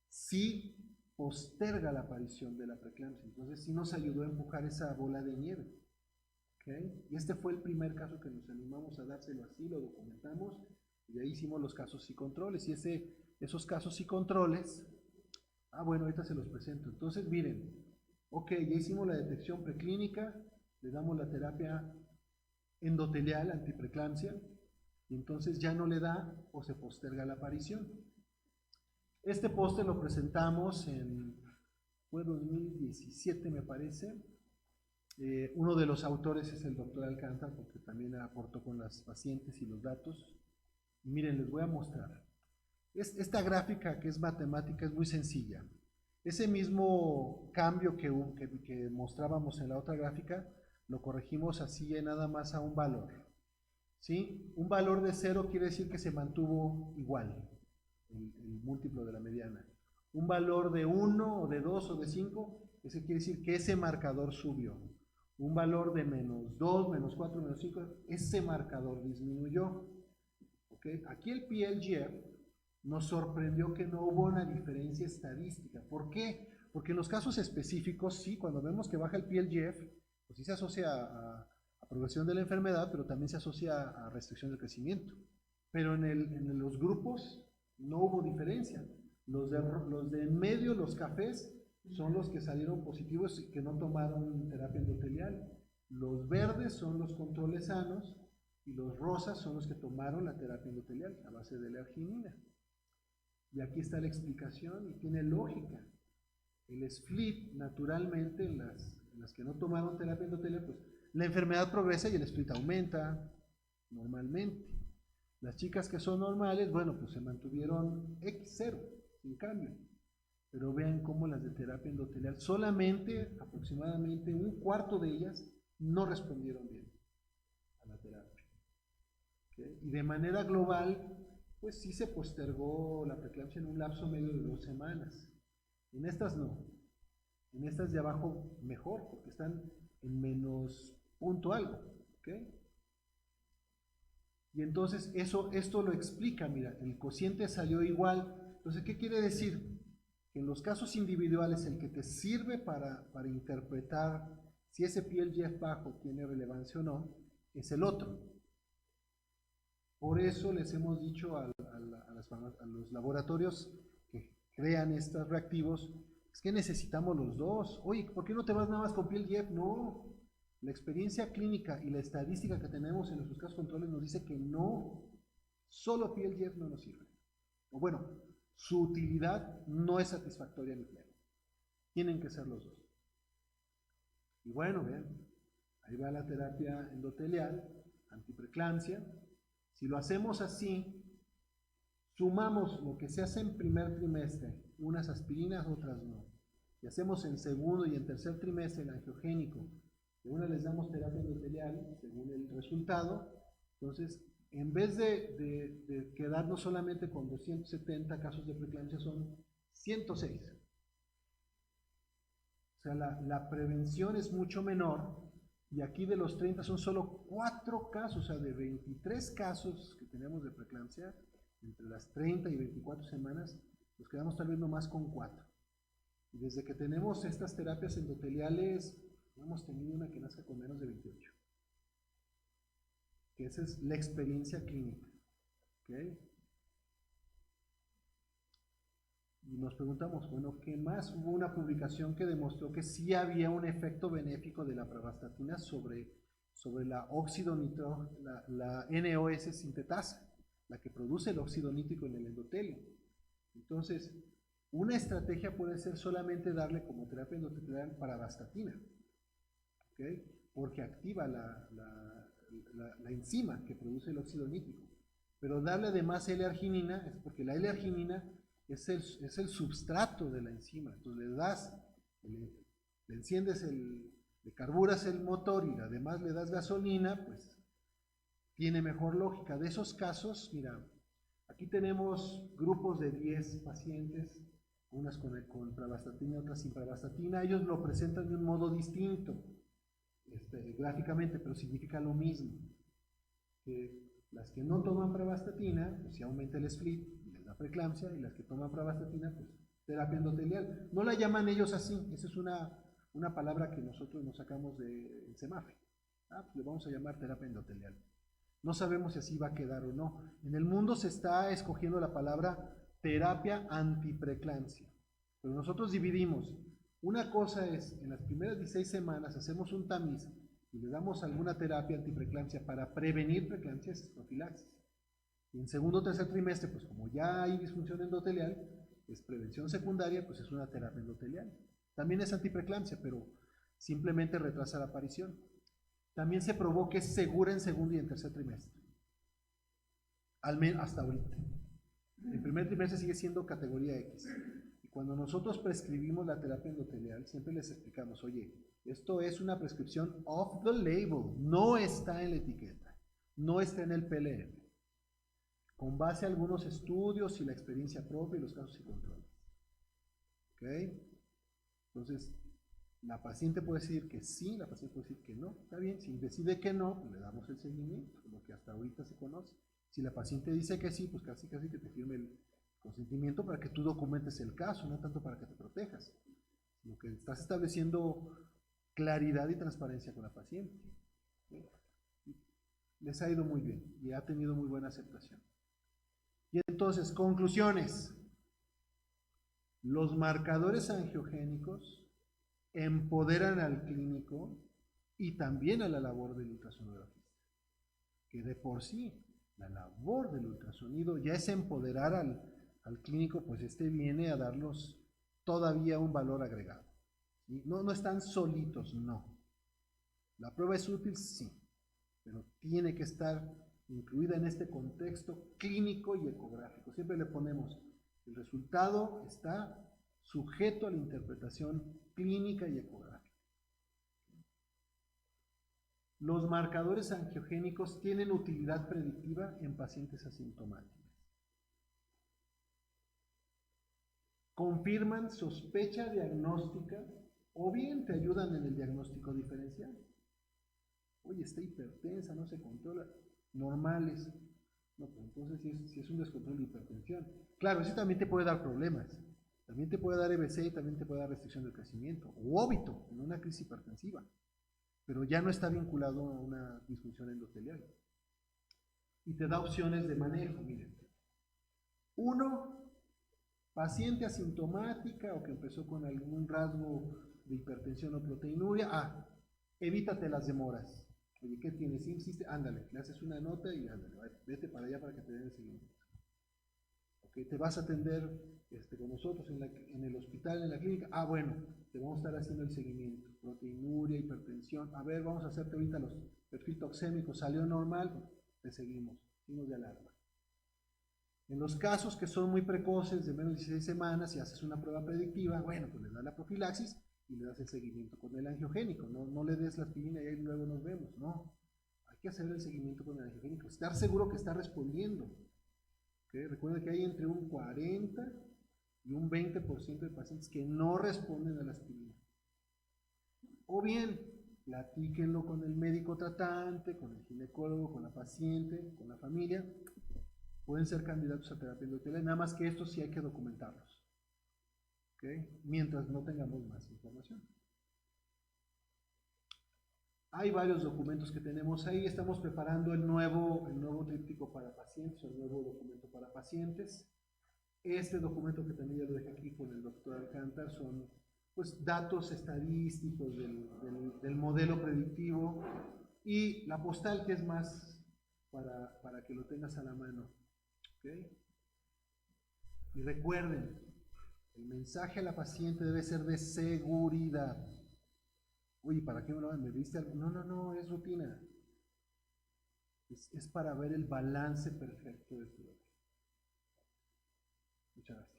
sí posterga la aparición de la preeclampsia. Entonces sí nos ayudó a empujar esa bola de nieve. ¿Okay? Y este fue el primer caso que nos animamos a dárselo así, lo documentamos y de ahí hicimos los casos y controles. Y esos casos y controles, bueno, ahorita se los presento. Entonces miren, ok, ya hicimos la detección preclínica, le damos la terapia endotelial antipreeclampsia y entonces ya no le da o se posterga la aparición. Este póster lo presentamos fue 2017 me parece. Uno de los autores es el doctor Alcántara, porque también aportó con las pacientes y los datos. Y miren, les voy a mostrar. Esta gráfica que es matemática es muy sencilla. Ese mismo cambio que mostrábamos en la otra gráfica, lo corregimos así nada más a un valor. ¿Sí? Un valor de 0 quiere decir que se mantuvo igual, el múltiplo de la mediana. Un valor de 1 o de 2 o de 5, ese quiere decir que ese marcador subió. Un valor de menos 2, menos 4, menos 5, ese marcador disminuyó. ¿Okay? Aquí el PLGF nos sorprendió que no hubo una diferencia estadística. ¿Por qué? Porque en los casos específicos, sí, cuando vemos que baja el PLGF, pues sí se asocia a progresión de la enfermedad, pero también se asocia a restricción del crecimiento. Pero en los grupos no hubo diferencia. Los de en medio, los cafés, son los que salieron positivos y que no tomaron terapia endotelial. Los verdes son los controles sanos y los rosas son los que tomaron la terapia endotelial a base de la arginina. Y aquí está la explicación y tiene lógica. El split, naturalmente, en las que no tomaron terapia endotelial, pues la enfermedad progresa y el split aumenta normalmente. Las chicas que son normales, bueno, pues se mantuvieron X0, sin cambio. Pero vean cómo las de terapia endotelial, solamente aproximadamente un cuarto de ellas no respondieron bien a la terapia. ¿Okay? Y de manera global, pues sí se postergó la preeclampsia en un lapso medio de 2 semanas. En estas no. En estas de abajo mejor, porque están en menos punto algo. ¿Okay? Y entonces esto lo explica, mira, el cociente salió igual. Entonces, ¿qué quiere decir? Que en los casos individuales el que te sirve para interpretar si ese PLGF bajo tiene relevancia o no, es el otro. Por eso les hemos dicho a los laboratorios que crean estos reactivos, es que necesitamos los dos. Oye, ¿por qué no te vas nada más con PLGF? No, la experiencia clínica y la estadística que tenemos en nuestros casos controles nos dice que no, solo PLGF no nos sirve. O bueno, su utilidad no es satisfactoria ni plena. Tienen que ser los dos. Y bueno, vean, ahí va la terapia endotelial, antipreeclampsia. Si lo hacemos así, sumamos lo que se hace en primer trimestre, unas aspirinas, otras no. Y hacemos en segundo y en tercer trimestre el angiogénico. De una les damos terapia endotelial según el resultado. Entonces, en vez de quedarnos solamente con 270 casos de preeclampsia, son 106. O sea, la prevención es mucho menor, y aquí de los 30 son solo 4 casos, o sea, de 23 casos que tenemos de preeclampsia, entre las 30 y 24 semanas, nos quedamos tal vez nomás con 4. Y desde que tenemos estas terapias endoteliales, no hemos tenido una que nazca con menos de 28. Que esa es la experiencia clínica. ¿Okay? Y nos preguntamos, bueno, ¿qué más? Hubo una publicación que demostró que sí había un efecto benéfico de la pravastatina sobre la óxido nitro, la NOS sintetasa, la que produce el óxido nítrico en el endotelio. Entonces, una estrategia puede ser solamente darle como terapia endotelial pravastatina, ¿okay? Porque activa la enzima que produce el óxido nítrico. Pero darle además L-arginina es porque la L-arginina es el substrato de la enzima. Entonces le enciendes le carburas el motor y además le das gasolina, pues tiene mejor lógica. De esos casos, mira, aquí tenemos grupos de 10 pacientes, unas con pravastatina, otras sin pravastatina. Ellos lo presentan de un modo distinto, gráficamente, pero significa lo mismo. Que las que no toman pravastatina, pues si aumenta el split y les da preeclampsia, y las que toman pravastatina, pues terapia endotelial. No la llaman ellos así, esa es una palabra que nosotros nos sacamos del CEMAFE. Pues le vamos a llamar terapia endotelial. No sabemos si así va a quedar o no. En el mundo se está escogiendo la palabra terapia antipreeclampsia, pero nosotros dividimos. Una cosa es, en las primeras 16 semanas hacemos un tamiz y le damos alguna terapia antipreeclampsia para prevenir preeclampsias, profilaxis. Y en segundo o tercer trimestre, pues como ya hay disfunción endotelial, es prevención secundaria, pues es una terapia endotelial. También es antipreeclampsia, pero simplemente retrasa la aparición. También se probó que es segura en segundo y en tercer trimestre. al menos hasta ahorita. El primer trimestre sigue siendo categoría X. Y cuando nosotros prescribimos la terapia endotelial, siempre les explicamos, oye, esto es una prescripción off the label, no está en la etiqueta, no está en el PLM, con base a algunos estudios y la experiencia propia y los casos y controles. ¿Ok? Entonces, la paciente puede decir que sí, la paciente puede decir que no. Está bien, si decide que no, pues le damos el seguimiento, lo que hasta ahorita se conoce. Si la paciente dice que sí, pues casi que te firme el consentimiento para que tú documentes el caso, no tanto para que te protejas, sino que estás estableciendo claridad y transparencia con la paciente. ¿Sí? Les ha ido muy bien y ha tenido muy buena aceptación. Y entonces, conclusiones. Los marcadores angiogénicos empoderan al clínico y también a la labor del ultrasonografista, que de por sí la labor del ultrasonido ya es empoderar al clínico, pues este viene a darnos todavía un valor agregado. ¿Sí? No están solitos, no. La prueba es útil, sí, pero tiene que estar incluida en este contexto clínico y ecográfico. Siempre le ponemos, el resultado está sujeto a la interpretación clínica y ecográfica. Los marcadores angiogénicos tienen utilidad predictiva en pacientes asintomáticos. Confirman sospecha diagnóstica o bien te ayudan en el diagnóstico diferencial. Oye, está hipertensa, no se controla. Normales. No, pues entonces si es un descontrol de hipertensión. Claro, eso también te puede dar problemas. También te puede dar EBC y también te puede dar restricción del crecimiento. O óbito en una crisis hipertensiva. Pero ya no está vinculado a una disfunción endotelial. Y te da opciones de manejo, miren. Uno, paciente asintomática o que empezó con algún rasgo de hipertensión o proteinuria, evítate las demoras. Oye, ¿qué tienes? ¿Sí insiste? Ándale, le haces una nota y ándale, vete para allá para que te den el seguimiento. Ok, te vas a atender con nosotros en el hospital, en la clínica. Bueno, te vamos a estar haciendo el seguimiento. Proteinuria, hipertensión. A ver, vamos a hacerte ahorita los perfil toxémico. Salió normal, te seguimos. Signos de alarma. En los casos que son muy precoces, de menos de 16 semanas, si haces una prueba predictiva, bueno, pues le das la profilaxis y le das el seguimiento con el angiogénico. No le des la aspirina y ahí luego nos vemos. No, hay que hacer el seguimiento con el angiogénico. Estar seguro que está respondiendo. ¿Okay? Recuerden que hay entre un 40 y un 20% de pacientes que no responden a la aspirina. O bien, platíquenlo con el médico tratante, con el ginecólogo, con la paciente, con la familia. Pueden ser candidatos a terapia endotelial, nada más que estos sí hay que documentarlos. ¿Okay? Mientras no tengamos más información. Hay varios documentos que tenemos ahí. Estamos preparando el nuevo tríptico para pacientes, el nuevo documento para pacientes. Este documento que también ya lo dejé aquí con el doctor Alcántar son pues datos estadísticos del modelo predictivo y la postal que es más para que lo tengas a la mano. ¿Okay? Y recuerden, el mensaje a la paciente debe ser de seguridad. Oye, ¿para qué me viste algo? No, es rutina. Es para ver el balance perfecto de tu vida. Muchas gracias.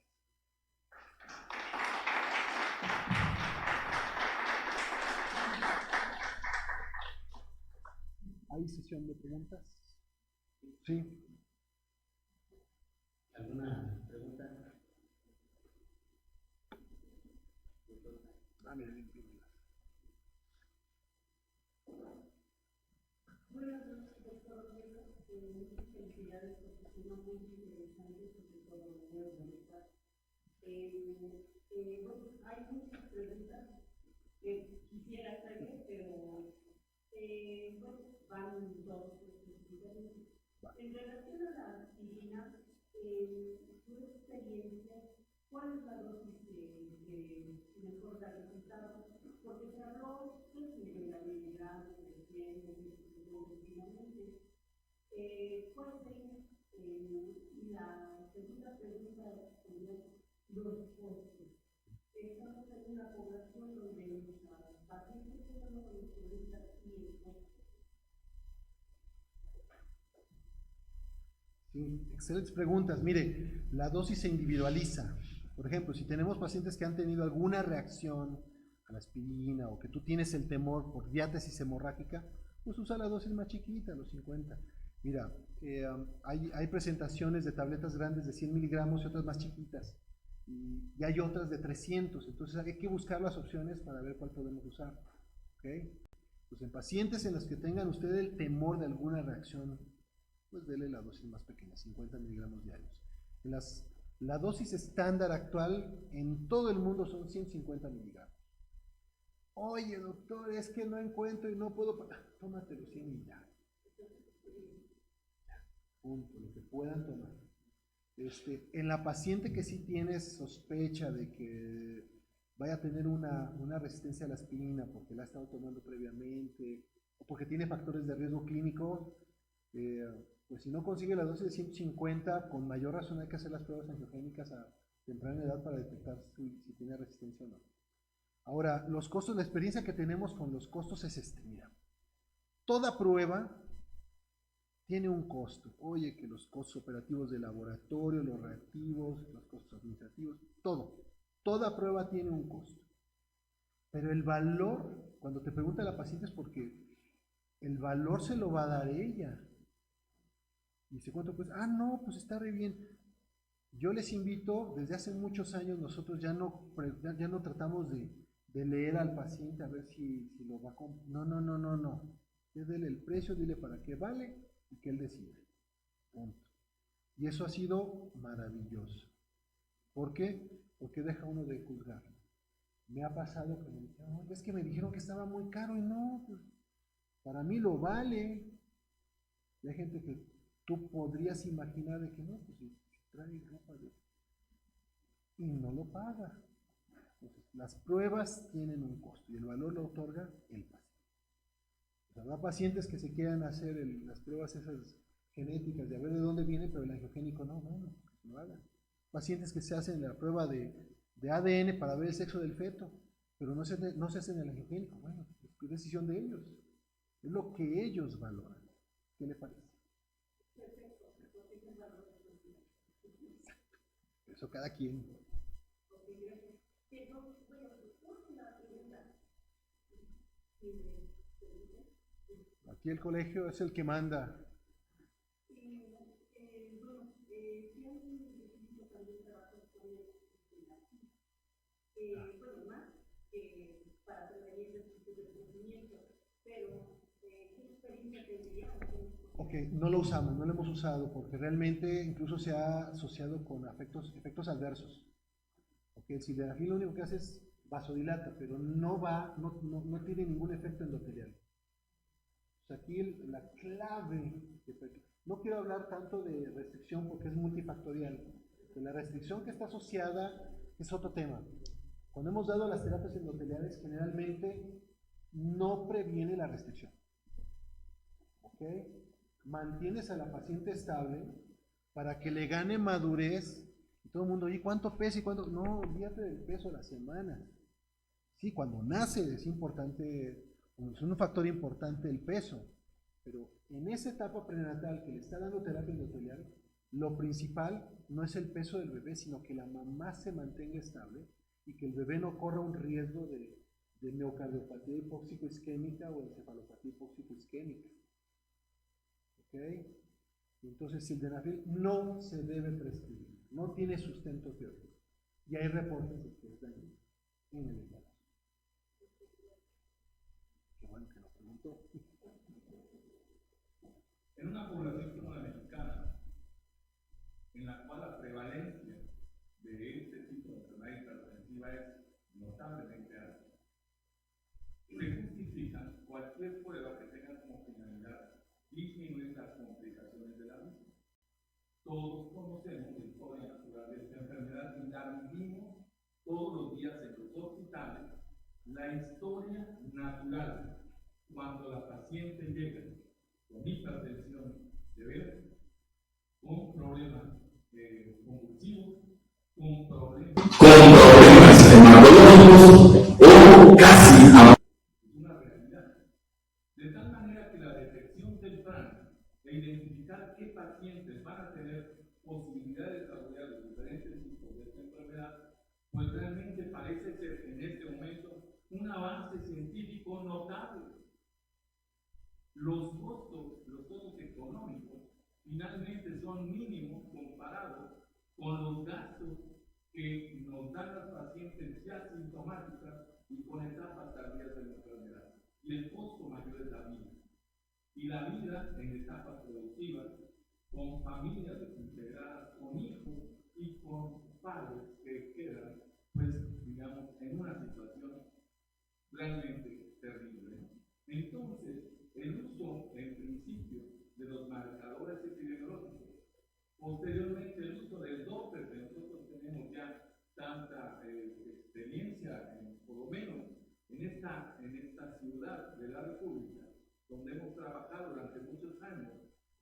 ¿Hay sesión de preguntas? Sí. ¿Alguna pregunta? Mira, Buenas noches, doctor. Muchas felicidades por su tema muy interesante, sobre todo lo voy a organizar. Bueno, hay muchas preguntas que quisiera hacerle, pero bueno, van dos específicamente. En relación a la aspirina, su experiencia, ¿cuál es la dosis que mejor da resultados? Porque se habló de la miligramos, de 100, últimamente. ¿Cuál sería? Y la segunda pregunta sería los costos. Estamos en una población donde los pacientes solo nos preguntan y el costo. Sí, excelentes preguntas. Mire, la dosis se individualiza. Por ejemplo, si tenemos pacientes que han tenido alguna reacción a la aspirina o que tú tienes el temor por diátesis hemorrágica, pues usa la dosis más chiquita, los 50. Mira, hay presentaciones de tabletas grandes de 100 miligramos y otras más chiquitas. Y hay otras de 300. Entonces hay que buscar las opciones para ver cuál podemos usar. ¿Okay? Pues en pacientes en los que tengan ustedes el temor de alguna reacción, pues dele la dosis más pequeña, 50 miligramos diarios. La dosis estándar actual en todo el mundo son 150 miligramos. Oye, doctor, es que no encuentro y no puedo. Tómate los 100 y ya. Punto, lo que puedan tomar. En la paciente que sí tienes sospecha de que vaya a tener una resistencia a la aspirina porque la ha estado tomando previamente o porque tiene factores de riesgo clínico, pues si no consigue la dosis de 150, con mayor razón hay que hacer las pruebas angiogénicas a temprana edad para detectar si tiene resistencia o no. Ahora, los costos, la experiencia que tenemos con los costos es mira, toda prueba tiene un costo. Oye, que los costos operativos de laboratorio, los reactivos, los costos administrativos, toda prueba tiene un costo. Pero el valor, cuando te pregunta la paciente es porque el valor se lo va a dar ella. Y dice, ¿cuánto cuesta? Ah, no, pues está re bien. Yo les invito, desde hace muchos años nosotros ya no tratamos de leer al paciente a ver si lo va a comprar. No. Dele el precio, dile para qué vale y que él decida. Punto. Y eso ha sido maravilloso. ¿Por qué? Porque deja uno de juzgar. Me ha pasado que me dijeron, no, es que me dijeron que estaba muy caro y no, pues, para mí lo vale. Y hay gente que tú podrías imaginar de que no, pues si trae ropa y no lo paga. Entonces, las pruebas tienen un costo y el valor lo otorga el paciente. O sea, habrá pacientes que se quieran hacer las pruebas esas genéticas de a ver de dónde viene, pero el angiogénico no lo hagan. Pacientes que se hacen la prueba de ADN para ver el sexo del feto, pero no se hacen el angiogénico. Bueno, es decisión de ellos. Es lo que ellos valoran. ¿Qué le parece? Eso cada quien. Aquí el colegio es el que manda. Para prevenir el tipo de crecimiento, pero ¿qué experiencia tendría? Ok, no lo usamos, no lo hemos usado porque realmente incluso se ha asociado con efectos adversos. Ok, el sildenafil lo único que hace es vasodilata, pero no tiene ningún efecto endotelial. O sea, aquí la clave, no quiero hablar tanto de restricción porque es multifactorial, pero la restricción que está asociada es otro tema. Cuando hemos dado las terapias endoteliales, generalmente no previene la restricción. ¿Ok? Mantienes a la paciente estable para que le gane madurez. Y todo el mundo, ¿y cuánto pesa y cuánto? No, olvídate del peso a la semana. Sí, cuando nace es importante, es un factor importante el peso. Pero en esa etapa prenatal que le está dando terapia endotelial, lo principal no es el peso del bebé, sino que la mamá se mantenga estable y que el bebé no corra un riesgo de miocardiopatía hipóxico-isquémica o encefalopatía hipóxico-isquémica. ¿Ok? Entonces, sildenafil no se debe prescribir, no tiene sustento teórico. Y hay reportes de que es dañino en el embarazo. Qué bueno que lo preguntó. En una población como la mexicana, en la cual la prevalencia de este tipo de enfermedad hipertensiva es notablemente alta, se justifica cualquier prueba que tenga como finalidad disminuir las complicaciones de la vida. Todos conocemos la historia natural de esta enfermedad y la vivimos todos los días en los hospitales. La historia natural, cuando la paciente llega con hipertensión severa, con problemas convulsivos, con problemas hematológicos o casi. Es una realidad. De tal manera que la detección temprana e identificar qué pacientes van a tener posibilidad de desarrollar los diferentes tipos de esta enfermedad, pues realmente parece ser en este momento un avance científico notable. Los costos económicos finalmente son mínimos comparados con los gastos que nos dan las pacientes ya sintomáticas y con etapas tardías de la enfermedad. Y el costo mayor es la vida. Y la vida en etapas productivas, con familias desintegradas, con hijos y con padres que quedan, pues, digamos, en una situación realmente terrible. Entonces, el uso, en principio, de los marcadores epidemiológicos, posteriormente el uso del Doppler, que nosotros tenemos ya tanta experiencia, por lo menos en esta ciudad de la República, donde hemos trabajado durante muchos años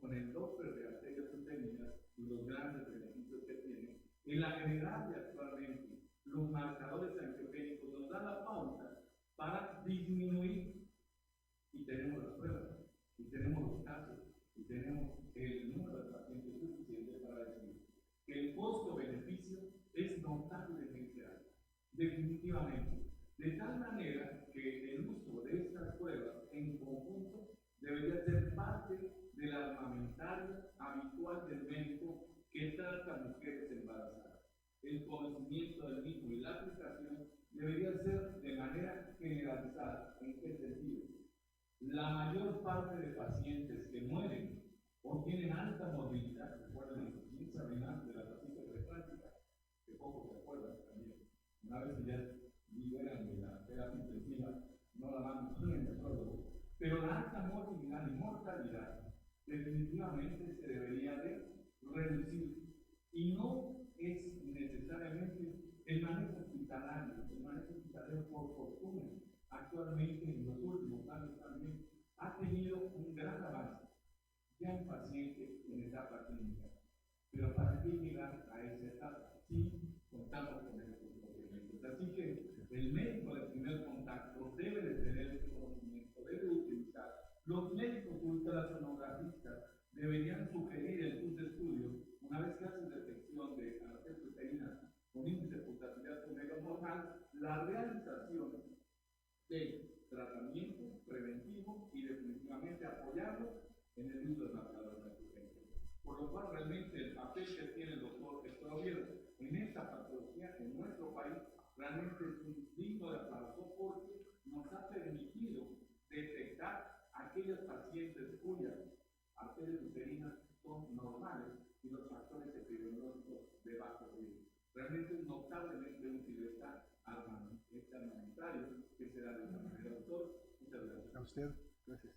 con el Doppler de arterias uterinas y los grandes beneficios que tiene. En la general de actualmente, los marcadores angiogénicos nos dan la pauta para disminuir, y tenemos las pruebas, y tenemos los casos, y tenemos el número de pacientes suficiente para decir que el costo-beneficio es notablemente alto, definitivamente. De tal manera que el uso de estas pruebas en conjunto debería ser parte del armamentario habitual del médico que trata a mujeres embarazadas. El conocimiento del mismo y la aplicación debería ser de manera generalizada. ¿En qué sentido? La mayor parte de pacientes que mueren o tienen alta morbilidad, recuerden la insuficiencia renal de la paciente refráctica, que poco se acuerdan también, una vez que ya liberan de la terapia intensiva, no la van ni en el prólogo, pero la alta morbilidad y mortalidad definitivamente se debería de reducir, y no es necesariamente el manejo hospitalario por fortuna, actualmente en los últimos años también ha tenido un gran avance, ya en pacientes en etapa clínica. Pero ¿para qué llegar a esa etapa? Sí, contamos con estos procedimientos. Así que el médico de primer contacto debe de tener este conocimiento, debe utilizar. Los médicos ultrasonografistas deberían sugerir en sus estudios, una vez que hacen detección de arterias uterinas con índice de pulsatilidad normal, la realización de tratamiento preventivo y definitivamente apoyarlo en el uso de marcadores angiogénicos. Por lo cual, realmente el papel que tiene el doctor Oviedo en esta patología en nuestro país realmente es un digno de aplauso, porque nos ha permitido detectar aquellas pacientes cuyas arterias uterinas son normales y los factores epidemiológicos de bajo riesgo. Realmente es notablemente útil este armamentario que se da de esta manera. Doctor, muchas gracias. A usted, gracias.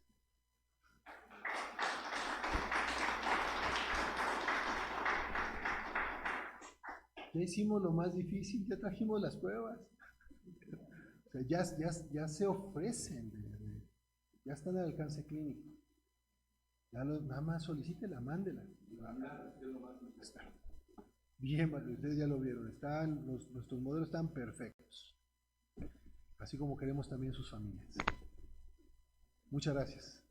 Ya hicimos lo más difícil, ya trajimos las pruebas. O sea, ya se ofrecen, ya están al alcance clínico. Ya nada más solicítela, mándela. Está. Bien, ustedes ya lo vieron, nuestros modelos están perfectos. Así como queremos también sus familias. Muchas gracias.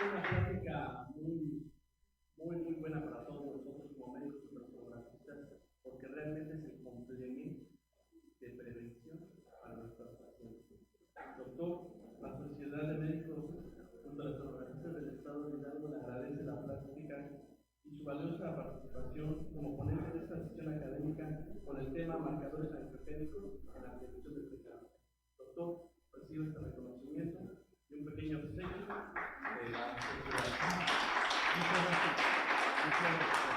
Una plática muy buena para todos nosotros como médicos y prostografistas, porque realmente es el complemento de prevención para nuestros pacientes. Doctor, la Sociedad de Médicos Ultrasonografistas del Estado de Hidalgo le agradece la plática y su valiosa participación como ponente de esta sesión académica con el tema marcadores angiogénicos en la prevención del pecado. Doctor, recibe este reconocimiento y un pequeño obsequio de la sociedad. Muchas gracias.